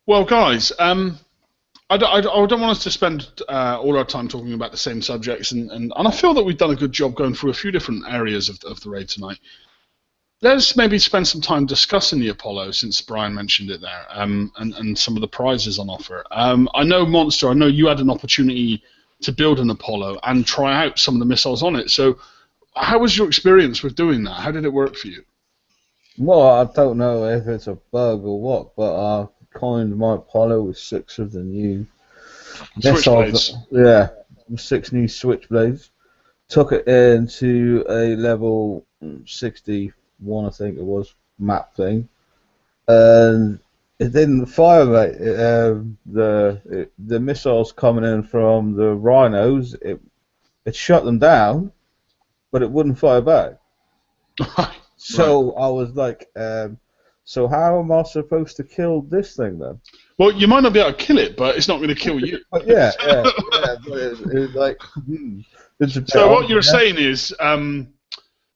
Well, guys, I don't want us to spend all our time talking about the same subjects, and I feel that we've done a good job going through a few different areas of the raid tonight. Let's maybe spend some time discussing the Apollo, since Brian mentioned it there, and some of the prizes on offer. I know, Monster, I know you had an opportunity to build an Apollo and try out some of the missiles on it. So how was your experience with doing that? How did it work for you? Well, I don't know if it's a bug or what, but I coined my Apollo with 6 of the new missiles. Yeah, 6 new Switchblades. Took it into a level 61, I think it was, map thing, and it didn't fire, mate. The missiles coming in from the Rhinos, it shut them down, but it wouldn't fire back. So I was like, so how am I supposed to kill this thing then? Well, you might not be able to kill it, but it's not going to kill you. But yeah. But it's like, so what you're saying is,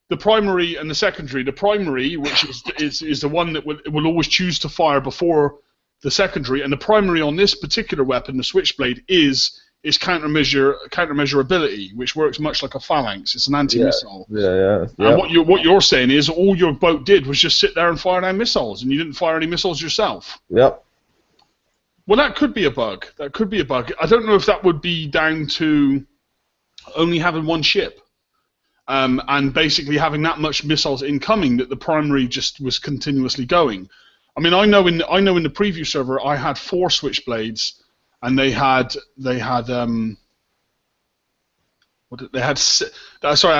the primary and the secondary. The primary, which is the one that will always choose to fire before the secondary, and the primary on this particular weapon, the Switchblade, is countermeasurability, which works much like a phalanx. It's an anti-missile. Yeah. And what you're saying is all your boat did was just sit there and fire down missiles, and you didn't fire any missiles yourself. Yep. Well, that could be a bug. I don't know if that would be down to only having one ship. And basically having that much missiles incoming that the primary just was continuously going. I mean, I know in the preview server I had 4 Switchblades, and I had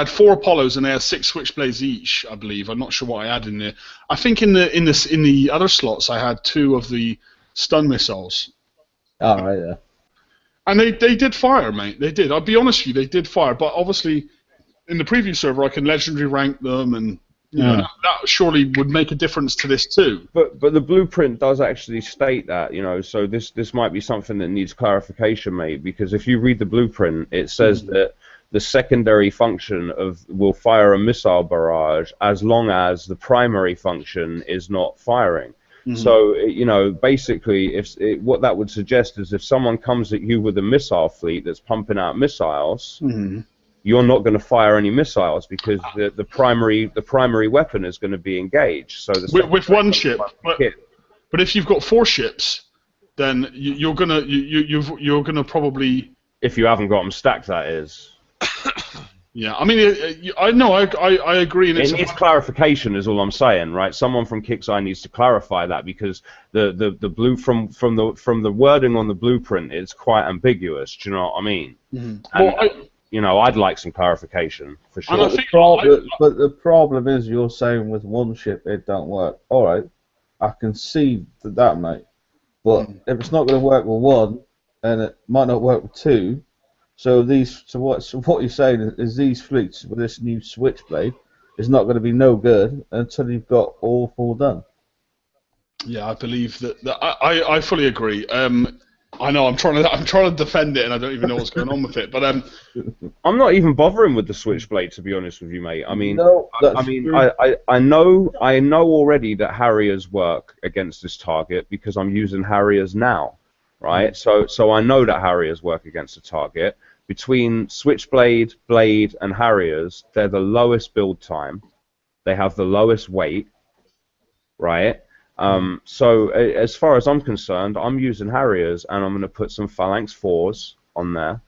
4 Apollos, and they had 6 Switchblades each, I believe. I'm not sure what I had in there. I think in the other slots I had 2 of the stun missiles. Oh, right, yeah. And they did fire, mate. They did. I'll be honest with you, they did fire, but obviously, in the preview server, I can legendary rank them, and you know, that surely would make a difference to this too. But the blueprint does actually state that, so this might be something that needs clarification, mate, because if you read the blueprint, it says that the secondary function will fire a missile barrage as long as the primary function is not firing. So, basically, what that would suggest is if someone comes at you with a missile fleet that's pumping out missiles, you're not going to fire any missiles because the primary weapon is going to be engaged. So with one ship, but if you've got 4 ships, then you're gonna probably, if you haven't got them stacked, that is. Yeah, I mean, I know, I agree. And it needs clarification, is all I'm saying, right? Someone from Kixeye needs to clarify that, because the blue from the wording on the blueprint is quite ambiguous. Do you know what I mean? I'd like some clarification for sure. But the problem is, you're saying with one ship it don't work. All right, I can see that, mate. But if it's not going to work with one, and it might not work with 2. So what you're saying is these fleets with this new Switchblade is not going to be no good until you've got all 4 done. Yeah, I believe that I fully agree. I know I'm trying to defend it, and I don't even know what's going on with it. But I'm not even bothering with the Switchblade, to be honest with you, mate. I mean, I know already that Harriers work against this target because I'm using Harriers now, right? So I know that Harriers work against the target. Between Switchblade, Blade, and Harriers, they're the lowest build time. They have the lowest weight, right? So as far as I'm concerned, I'm using Harriers, and I'm going to put some Phalanx 4s on there,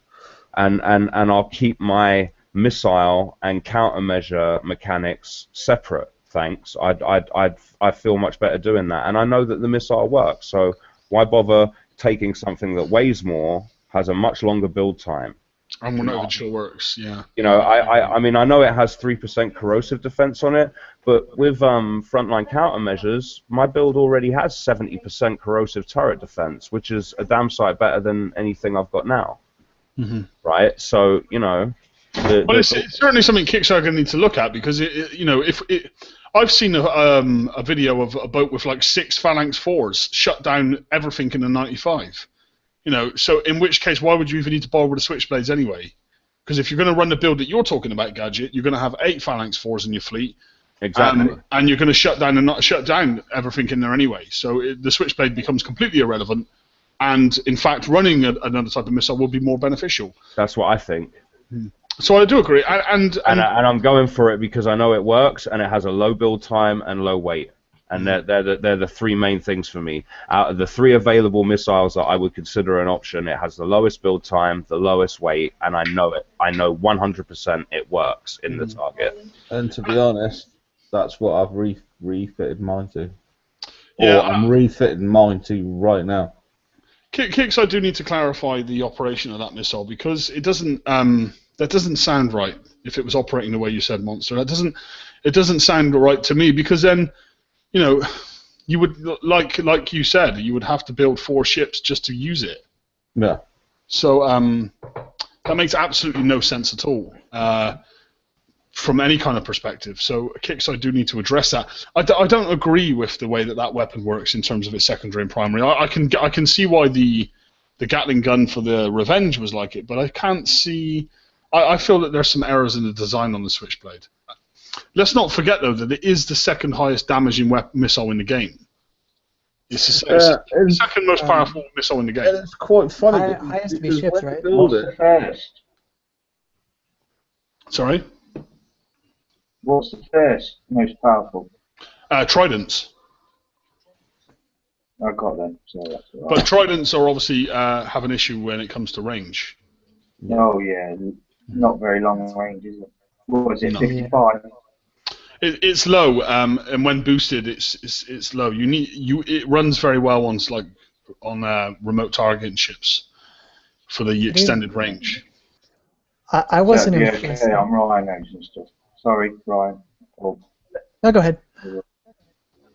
and I'll keep my missile and countermeasure mechanics separate. Thanks. I feel much better doing that, and I know that the missile works. So why bother taking something that weighs more, has a much longer build time. And we're not even sure works, yeah. You know, I mean, I know it has 3% corrosive defense on it, but with frontline countermeasures, my build already has 70% corrosive turret defense, which is a damn sight better than anything I've got now. Right? So, you know... Well, it's certainly something Kickstarter need to look at, because, you know, I've seen a video of a boat with like 6 Phalanx 4s shut down everything in a 95. You know, so in which case, why would you even need to borrow with the Switchblades anyway? Because if you're going to run the build that you're talking about, Gadget, you're going to have 8 Phalanx 4s in your fleet. Exactly. And you're going to shut down everything in there anyway. So the Switchblade becomes completely irrelevant. And in fact, running another type of missile will be more beneficial. That's what I think. So I do agree. And I'm going for it because I know it works, and it has a low build time and low weight. And they're the 3 main things for me. Out of the 3 available missiles that I would consider an option, it has the lowest build time, the lowest weight, and I know it. I know 100% it works in the target. And to be honest, that's what I've refitted mine to. Yeah, or I'm refitting mine to right now. Kicks, I do need to clarify the operation of that missile, because it doesn't that doesn't sound right if it was operating the way you said, Monster. It doesn't sound right to me, because then, you know, you would, like you said, you would have to build 4 ships just to use it. Yeah. So that makes absolutely no sense at all from any kind of perspective. So Kicks, I do need to address that. I don't agree with the way that weapon works in terms of its secondary and primary. I can see why the Gatling gun for the Revenge was like it, but I can't see. I feel that there's some errors in the design on the Switchblade. Let's not forget, though, that it is the second highest damaging missile in the game. It's the second most powerful missile in the game. It's quite funny. Highest to be ships, right? What's the first? Sorry? What's the first most powerful? Tridents. I got them. So that's all right. But Tridents are obviously have an issue when it comes to range. Oh, yeah. Not very long range, is it? What was it, 55? It's low, and when boosted, it's low. It runs very well on remote targeting ships for the extended range. I wasn't impressed. Okay, I'm Rhino and stuff. Sorry, Ryan. Oh. No, go ahead.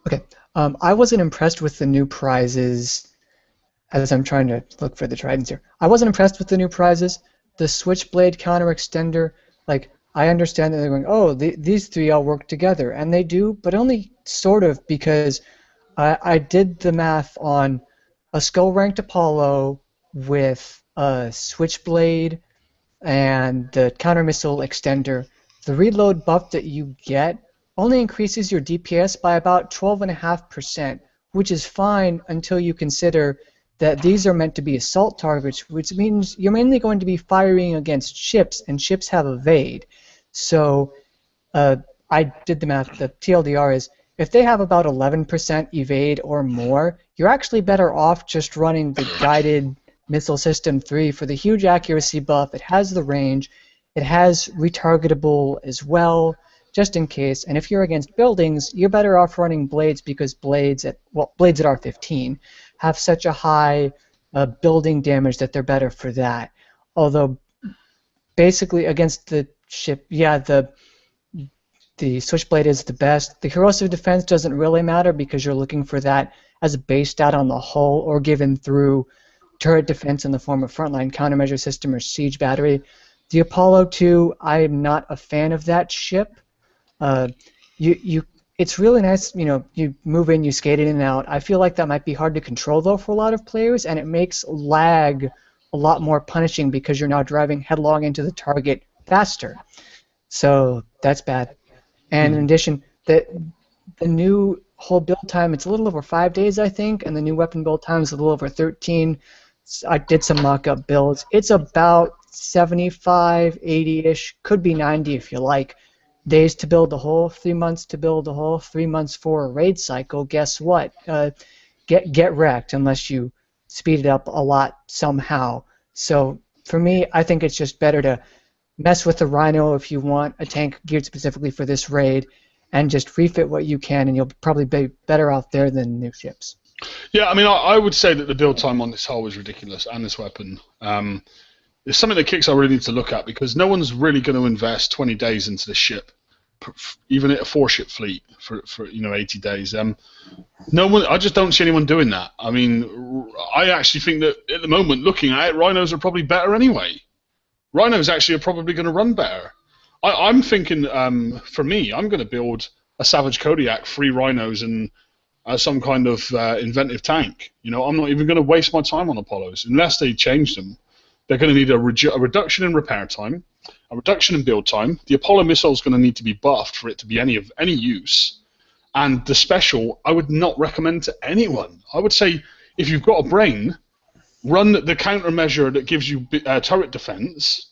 Okay, I wasn't impressed with the new prizes. As I'm trying to look for the tridents here, I wasn't impressed with the new prizes. The Switchblade counter extender, like, I understand that they're going, oh, these 3 all work together, and they do, but only sort of, because I did the math on a skull-ranked Apollo with a Switchblade and the counter-missile extender. The reload buff that you get only increases your DPS by about 12.5%, which is fine until you consider that these are meant to be assault targets, which means you're mainly going to be firing against ships, and ships have evade. So I did the math. The TLDR is, if they have about 11% evade or more, you're actually better off just running the Guided Missile System 3 for the huge accuracy buff. It has the range. It has retargetable as well, just in case. And if you're against buildings, you're better off running blades, because blades at R15 have such a high building damage that they're better for that. Although, basically, against the ship, yeah, the Switchblade is the best. The corrosive defense doesn't really matter, because you're looking for that as a base stat on the hull, or given through turret defense in the form of frontline countermeasure system or siege battery. The Apollo 2, I'm not a fan of that ship. It's really nice, you know, you move in, you skate in and out. I feel like that might be hard to control, though, for a lot of players, and it makes lag a lot more punishing, because you're now driving headlong into the target faster. So that's bad. And in addition, the new whole build time, it's a little over 5 days, I think, and the new weapon build time is a little over 13. I did some mock-up builds. It's about 75, 80-ish, could be 90 if you like, days to build the whole, 3 months to build the whole, 3 months for a raid cycle. Guess what? Get wrecked unless you speed it up a lot somehow. So for me, I think it's just better to mess with the Rhino if you want a tank geared specifically for this raid, and just refit what you can, and you'll probably be better off there than new ships. Yeah, I mean, I would say that the build time on this hull is ridiculous, and this weapon. It's something that Kickstarter really needs to look at, because no one's really going to invest 20 days into this ship, even at a 4-ship fleet for 80 days. No one. I just don't see anyone doing that. I mean, I actually think that at the moment, looking at it, Rhinos are probably better anyway. Rhinos actually are probably going to run better. I'm thinking, for me, I'm going to build a Savage Kodiak, 3 Rhinos, and some kind of inventive tank. I'm not even going to waste my time on Apollos unless they change them. They're going to need a reduction in repair time, a reduction in build time. The Apollo missile is going to need to be buffed for it to be any use. And the special, I would not recommend to anyone. I would say, if you've got a brain, run the countermeasure that gives you turret defense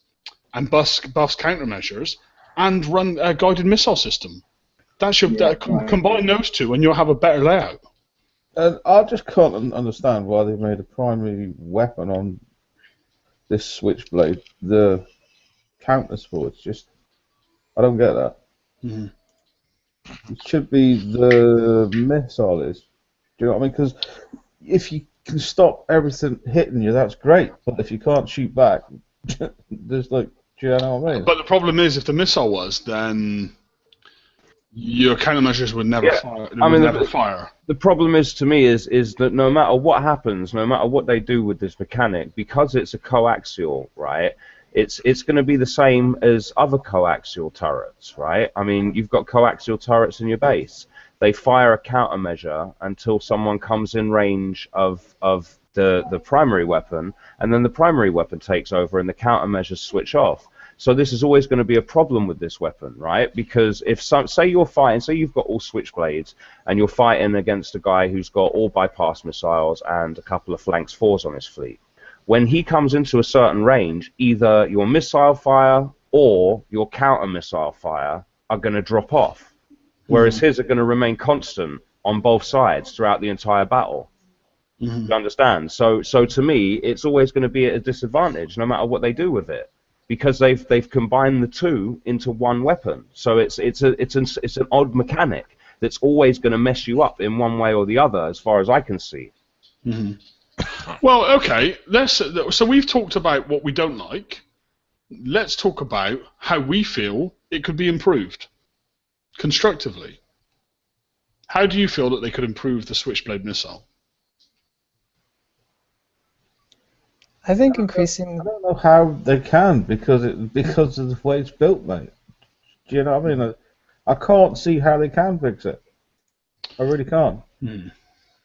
and buffs countermeasures, and run a guided missile system. That's combine those two, and you'll have a better layout. I just can't understand why they made a primary weapon on this Switchblade the counters for. It's just, I don't get that. Mm-hmm. It should be the missile is. Do you know what I mean? Because if you can stop everything hitting you, that's great. But if you can't shoot back, there's do you know what I mean? But the problem is, if the missile was, then your countermeasures would never fire. Fire. The problem to me is that no matter what happens, no matter what they do with this mechanic, because it's a coaxial, right? It's going to be the same as other coaxial turrets, right? I mean, you've got coaxial turrets in your base. They fire a countermeasure until someone comes in range of the primary weapon, and then the primary weapon takes over and the countermeasures switch off. So this is always going to be a problem with this weapon, right? Because if say you're fighting, say you've got all Switchblades, and you're fighting against a guy who's got all bypass missiles and a couple of flanks 4s on his fleet. When he comes into a certain range, either your missile fire or your counter missile fire are going to drop off, whereas his are going to remain constant on both sides throughout the entire battle. You understand? So to me, it's always going to be at a disadvantage, no matter what they do with it, because they've combined the two into one weapon. So it's an odd mechanic that's always going to mess you up in one way or the other, as far as I can see. Well, okay. So we've talked about what we don't like. Let's talk about how we feel it could be improved constructively. How do you feel that they could improve the Switchblade missile? I think increasing. I don't know how they can because of the way it's built, mate. Do you know what I mean? I can't see how they can fix it. I really can't.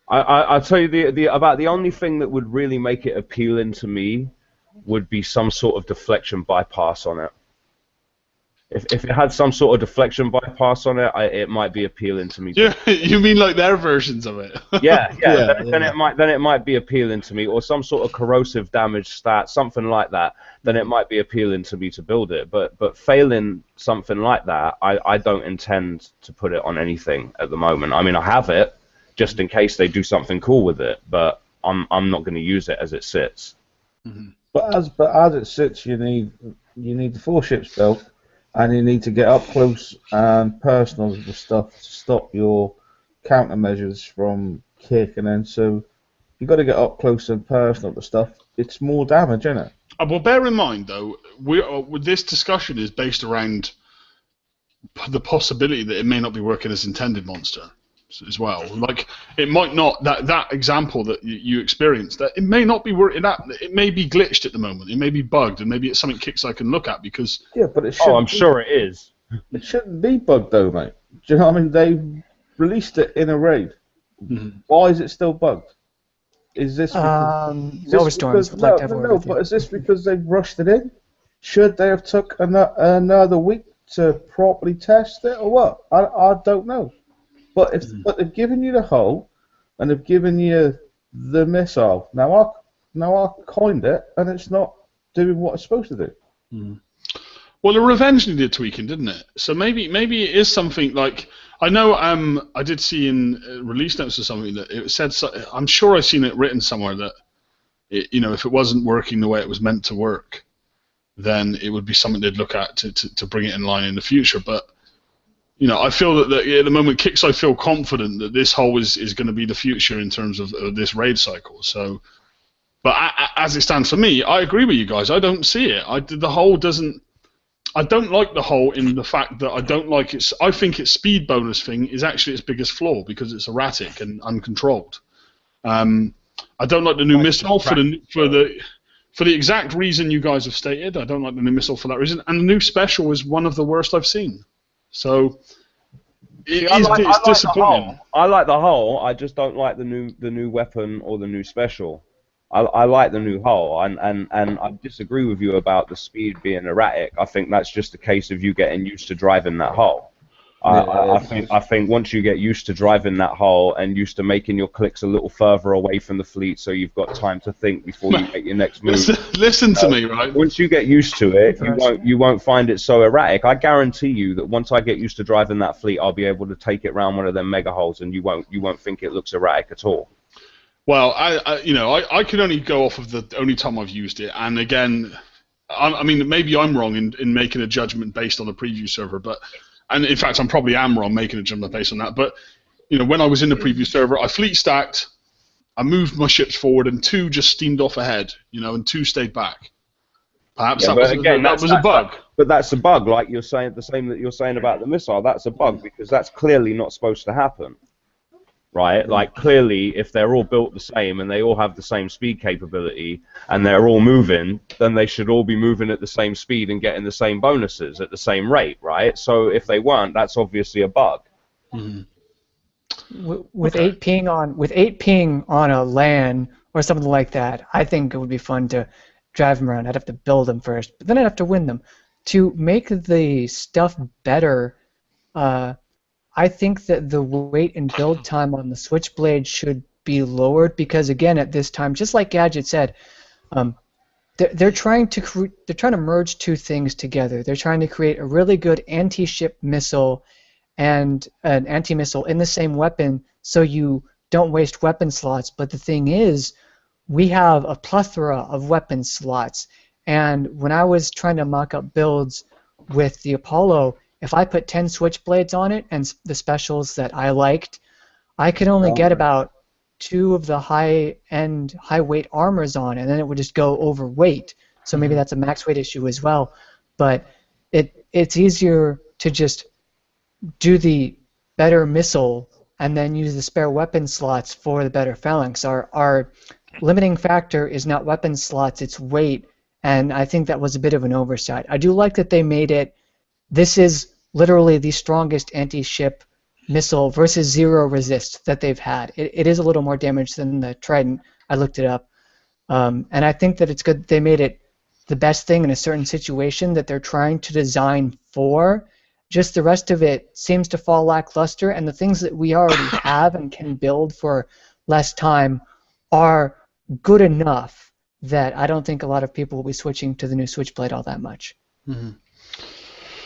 I'll tell you about the only thing that would really make it appealing to me would be some sort of deflection bypass on it. If it had some sort of deflection bypass on it, it might be appealing to me. Yeah, you mean like their versions of it? Yeah. Then it might be appealing to me, or some sort of corrosive damage stat, something like that. Then it might be appealing to me to build it. But failing something like that, I don't intend to put it on anything at the moment. I mean, I have it just in case they do something cool with it, but I'm not going to use it as it sits. But as it sits, you need the 4 ships built. And you need to get up close and personal with the stuff to stop your countermeasures from kicking in. So you've got to get up close and personal with the stuff. It's more damage, isn't it? Well, bear in mind, though, this discussion is based around the possibility that it may not be working as intended, Monster, as well. Like, it might not, that example that you experienced, that it may not be working, it may be glitched at the moment, it may be bugged, and maybe it's something Kicks I can look at, because... Yeah, but it shouldn't. I'm sure it is. It shouldn't be bugged, though, mate. Do you know what I mean? They released it in a raid. Why is it still bugged? Is this because... but is this because they've rushed it in? Should they have took another week to properly test it, or what? I don't know. But they've given you the hull, and they've given you the missile. Now I coined it, and it's not doing what it's supposed to do. Well, the Revenge needed tweaking, didn't it? So maybe it is something like, I know I did see in release notes or something that it said. I'm sure I've seen it written somewhere that if it wasn't working the way it was meant to work, then it would be something they'd look at to bring it in line in the future. But I feel that at the moment, Kicks, I feel confident that this hull is going to be the future in terms of this raid cycle. So, but as it stands for me, I agree with you guys. I don't see it. The hull doesn't. I don't like the hull in the fact that I don't like its. I think its speed bonus thing is actually its biggest flaw because it's erratic and uncontrolled. I don't like the new missile for the exact reason you guys have stated. I don't like the new missile for that reason, and the new special is one of the worst I've seen. So it's disappointing. I like the hull. I just don't like the new weapon or the new special. I like the new hull, and I disagree with you about the speed being erratic. I think that's just a case of you getting used to driving that hull. I think once you get used to driving that hull and used to making your clicks a little further away from the fleet, so you've got time to think before you make your next move. Listen to me, right? Once you get used to it, you won't find it so erratic. I guarantee you that once I get used to driving that fleet, I'll be able to take it around one of them mega hulls, and you won't think it looks erratic at all. Well, I can only go off of the only time I've used it, and again, I mean, maybe I'm wrong in making a judgment based on the preview server, and in fact, I'm probably wrong making a judgment based on that. But when I was in the preview server, I fleet stacked, I moved my ships forward, and 2 just steamed off ahead, and 2 stayed back. Perhaps that was a bug. But that's a bug, like you're saying, the same that you're saying about the missile. That's a bug because that's clearly not supposed to happen. Right? Like, clearly, if they're all built the same and they all have the same speed capability and they're all moving, then they should all be moving at the same speed and getting the same bonuses at the same rate, right? So if they weren't, that's obviously a bug. Mm-hmm. With 8 ping on a LAN or something like that, I think it would be fun to drive them around. I'd have to build them first, but then I'd have to win them. To make the stuff better, I think that the wait and build time on the Switchblade should be lowered because, again, at this time, just like Gadget said, they're trying to merge 2 things together. They're trying to create a really good anti-ship missile and an anti-missile in the same weapon, so you don't waste weapon slots. But the thing is, we have a plethora of weapon slots, and when I was trying to mock up builds with the Apollo, if I put 10 Switchblades on it and the specials that I liked, I could only get about 2 of the high-end, high-weight armors on, and then it would just go overweight. So maybe that's a max weight issue as well. But it's easier to just do the better missile and then use the spare weapon slots for the better phalanx. Our limiting factor is not weapon slots, it's weight, and I think that was a bit of an oversight. I do like that they made it. This is literally the strongest anti-ship missile versus 0 resist that they've had. It is a little more damage than the Trident. I looked it up. And I think that it's good they made it the best thing in a certain situation that they're trying to design for. Just the rest of it seems to fall lackluster, and the things that we already have and can build for less time are good enough that I don't think a lot of people will be switching to the new Switchblade all that much. Mm-hmm.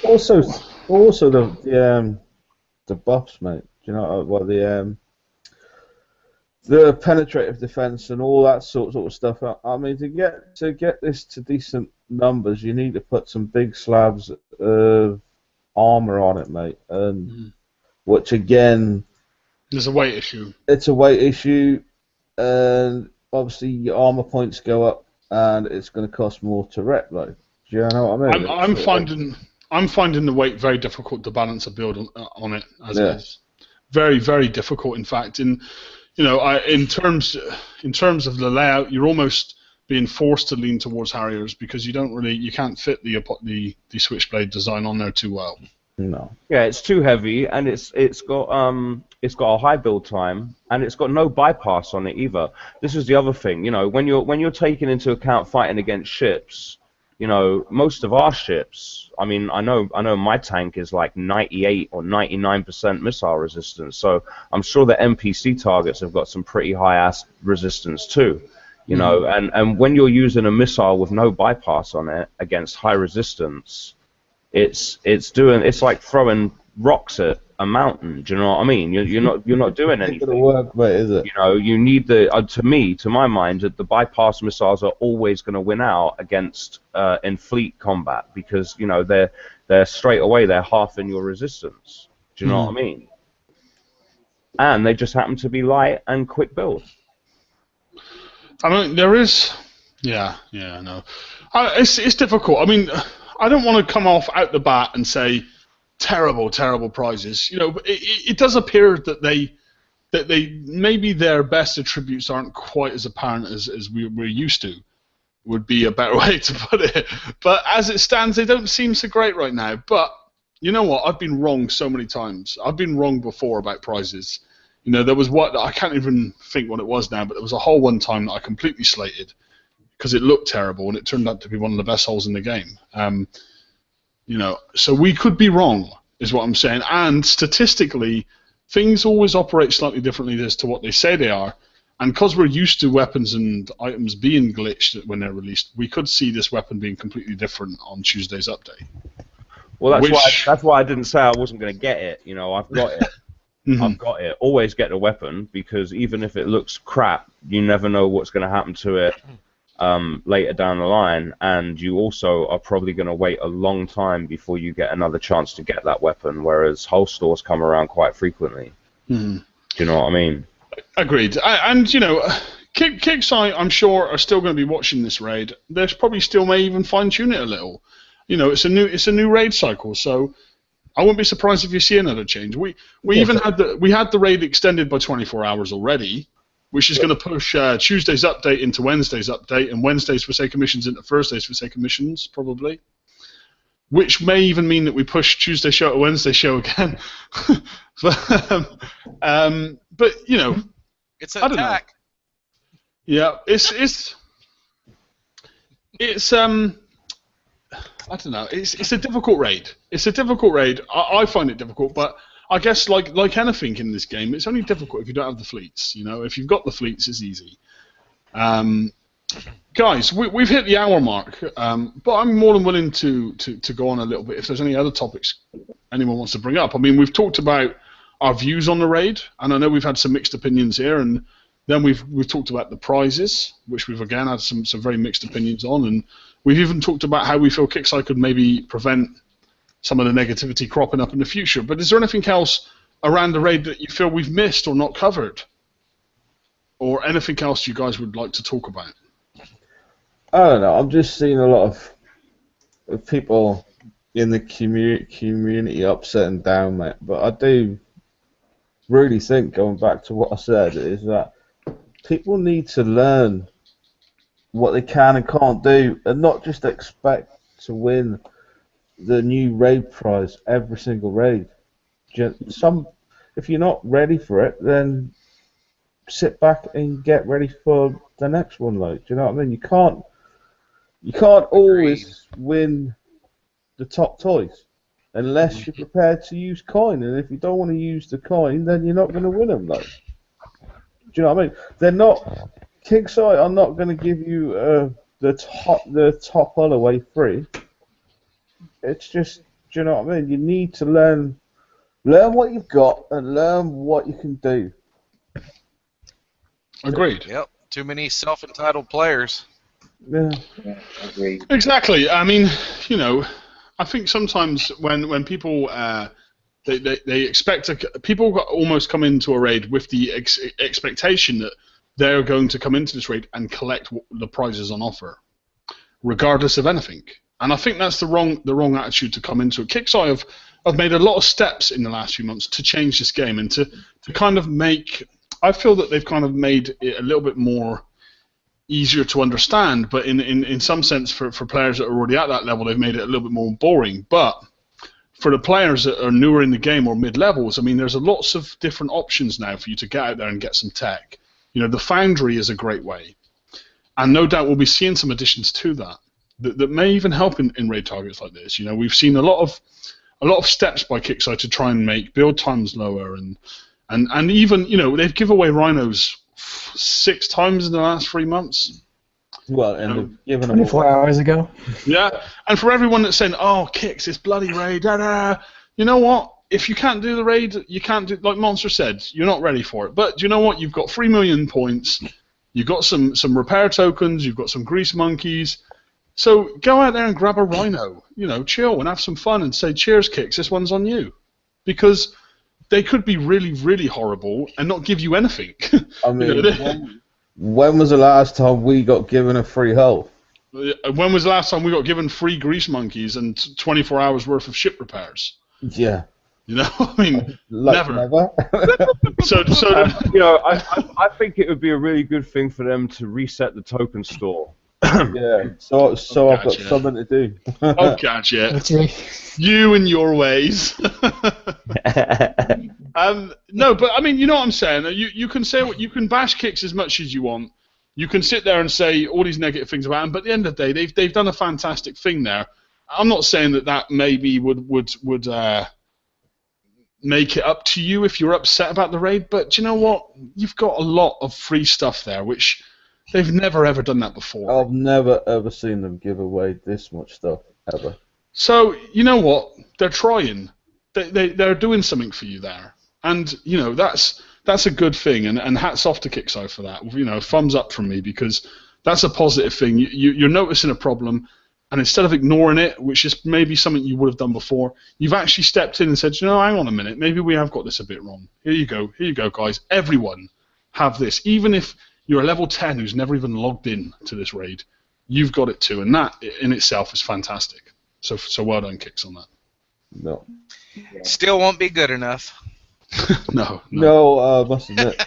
Also the buffs, mate. Do you know what the penetrative defense and all that sort of stuff? I mean, to get this to decent numbers, you need to put some big slabs of armor on it, mate. And which again, there's a weight issue. It's a weight issue, and obviously your armor points go up, and it's going to cost more to rep, though. Do you know what I mean? I'm finding the weight very difficult to balance a build on it as it is. Very, very difficult. In fact, in terms of the layout, you're almost being forced to lean towards Harriers because you can't fit the Switchblade design on there too well. No. Yeah, it's too heavy, and it's got a high build time, and it's got no bypass on it either. This is the other thing, when you're taking into account fighting against ships. Most of our ships, I mean, I know my tank is like 98 or 99% missile resistance, so I'm sure the NPC targets have got some pretty high-ass resistance too, and when you're using a missile with no bypass on it against high resistance, it's like throwing rocks at a mountain. Do you know what I mean? You're not doing anything. It's gonna work, mate, is it? You need to my mind, the bypass missiles are always going to win out against in fleet combat because they're straight away they're halving your resistance. Do you know what I mean? And they just happen to be light and quick build. I mean, there is... Yeah, no. It's difficult. I mean, I don't want to come off out the bat and say terrible prizes. You know, it does appear that they maybe their best attributes aren't quite as apparent as we're used to, would be a better way to put it. But as it stands, they don't seem so great right now. But you know what? I've been wrong so many times. I've been wrong before about prizes. You know, there was I can't even think what it was now, but there was a hole one time that I completely slated because it looked terrible, and it turned out to be one of the best holes in the game. You know, so we could be wrong, is what I'm saying. And statistically, things always operate slightly differently as to what they say they are. And because we're used to weapons and items being glitched when they're released, we could see this weapon being completely different on Tuesday's update. Well, that's why I didn't say I wasn't going to get it. You know, I've got it. I've got it. Always get the weapon, because even if it looks crap, you never know what's going to happen to it later down the line. And you also are probably going to wait a long time before you get another chance to get that weapon, whereas whole stores come around quite frequently. Do you know what I mean? Agreed. And, you know, Kicksite, I'm sure, are still going to be watching this raid. They probably still may even fine-tune it a little. You know, it's a new raid cycle, so I wouldn't be surprised if you see another change. We even had the raid extended by 24 hours already, which is going to push Tuesday's update into Wednesday's update, and Wednesday's Forsaken Missions into Thursday's Forsaken Missions, probably. Which may even mean that we push Tuesday show to Wednesday show again. But you know, it's an attack. Yeah, it's I don't know. It's a difficult raid. It's a difficult raid. I find it difficult, but I guess like anything in this game, it's only difficult if you don't have the fleets. You know, if you've got the fleets, it's easy. Guys, we've hit the hour mark, but I'm more than willing to go on a little bit if there's any other topics anyone wants to bring up. I mean, we've talked about our views on the raid, and I know we've had some mixed opinions here, and then we've talked about the prizes, which we've again had some very mixed opinions on, and we've even talked about how we feel Kicksite could maybe prevent some of the negativity cropping up in the future. But is there anything else around the raid that you feel we've missed or not covered? Or anything else you guys would like to talk about? I don't know. I'm just seeing a lot of people in the community upset and down, mate. But I do really think, going back to what I said, is that people need to learn what they can and can't do, and not just expect to win the new raid prize every single raid. If you're not ready for it, then sit back and get ready for the next one. Like, do you know what I mean? You can't always win the top toys unless you're prepared to use coin. And if you don't want to use the coin, then you're not going to win them. Like, do you know what I mean? They're not. Kicksite are not going to give you the top hull away free. It's just, do you know what I mean? You need to learn what you've got and learn what you can do. Agreed. Yep. Too many self-entitled players. Yeah, agreed. Exactly. I mean, you know, I think sometimes when people they expect people almost come into a raid with the expectation that they're going to come into this raid and collect the prizes on offer, regardless of anything. And I think that's the wrong attitude to come into it. Kicksite have made a lot of steps in the last few months to change this game and to kind of make. I feel that they've kind of made it a little bit more easier to understand, but in some sense for players that are already at that level, they've made it a little bit more boring. But for the players that are newer in the game or mid-levels, I mean, there's lots of different options now for you to get out there and get some tech. You know, the Foundry is a great way, and no doubt we'll be seeing some additions to that may even help in raid targets like this. You know, we've seen a lot of steps by Kickstarter to try and make build times lower, and even, you know, they've given away Rhinos 6 times in the last 3 months. Well, and given 24 hours ago. Yeah, and for everyone that's saying, "Oh, Kicks, this bloody raid," you know what? If you can't do the raid, you can't do. Like Monster said, you're not ready for it. But do you know what? You've got 3 million points. You've got some repair tokens. You've got some grease monkeys. So go out there and grab a Rhino. You know, chill and have some fun and say, "Cheers, Kicks. This one's on you," because they could be really, really horrible and not give you anything. I mean, when was the last time we got given a free hull? When was the last time we got given free grease monkeys and 24 hours worth of ship repairs? Yeah. You know, I mean, never. So you know, I think it would be a really good thing for them to reset the token store. Yeah, so I've got something to do. Oh, gotcha. You and your ways. No, but I mean, you know what I'm saying. You can say what you can bash Kicks as much as you want. You can sit there and say all these negative things about them, but at the end of the day, they've done a fantastic thing there. I'm not saying that maybe would make it up to you if you're upset about the raid, but do you know what? You've got a lot of free stuff there, which they've never ever done that before. I've never ever seen them give away this much stuff ever. So you know what? They're trying. They're doing something for you there, and you know that's a good thing. And hats off to Kickside for that. You know, thumbs up from me because that's a positive thing. You're noticing a problem. And instead of ignoring it, which is maybe something you would have done before, you've actually stepped in and said, you know, hang on a minute, maybe we have got this a bit wrong. Here you go, guys. Everyone have this. Even if you're a level 10 who's never even logged in to this raid, you've got it too. And that in itself is fantastic. So well done, Kicks, on that. No. Still won't be good enough. No. No, must admit,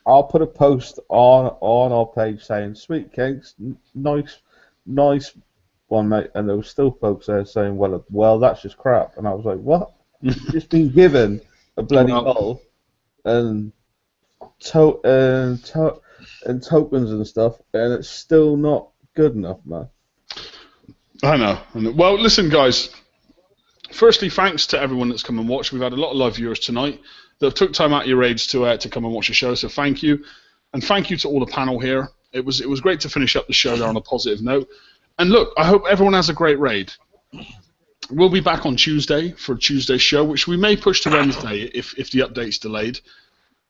I'll put a post on our page saying, sweet Kicks, nice one, mate, and there were still folks there saying, well, that's just crap, and I was like, what? You've just been given a bloody hull and tokens and stuff, and it's still not good enough, man. I know. Well, listen, guys. Firstly, thanks to everyone that's come and watched. We've had a lot of live viewers tonight that have took time out of your raids to come and watch the show. So thank you, and thank you to all the panel here. It was great to finish up the show there on a positive note. And look, I hope everyone has a great raid. We'll be back on Tuesday for Tuesday's show, which we may push to Wednesday if the update's delayed.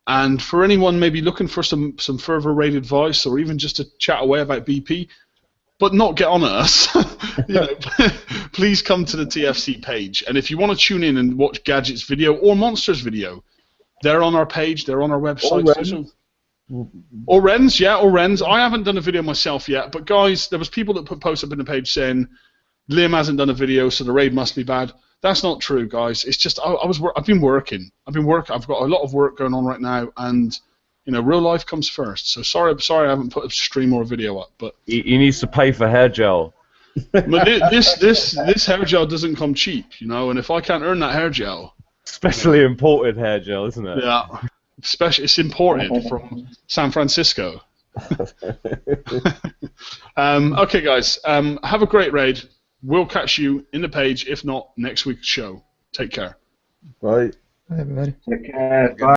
And for anyone maybe looking for some further raid advice or even just to chat away about BP, but not get on at us, you know, please come to the TFC page. And if you want to tune in and watch Gadget's video or Monster's video, they're on our page, they're on our website. Or Ren's, yeah, or Ren's. I haven't done a video myself yet, but guys, there was people that put posts up in the page saying Liam hasn't done a video, so the raid must be bad. That's not true, guys. It's just I've been working. I've got a lot of work going on right now, and you know, real life comes first. So sorry, I haven't put a stream or a video up. But he needs to pay for hair gel. But this hair gel doesn't come cheap, you know. And if I can't earn that hair gel, specially imported hair gel, isn't it? Yeah. It's imported from San Francisco. Okay, guys. Have a great raid. We'll catch you in the page, if not next week's show. Take care. Bye. Bye, everybody. Take care. Bye.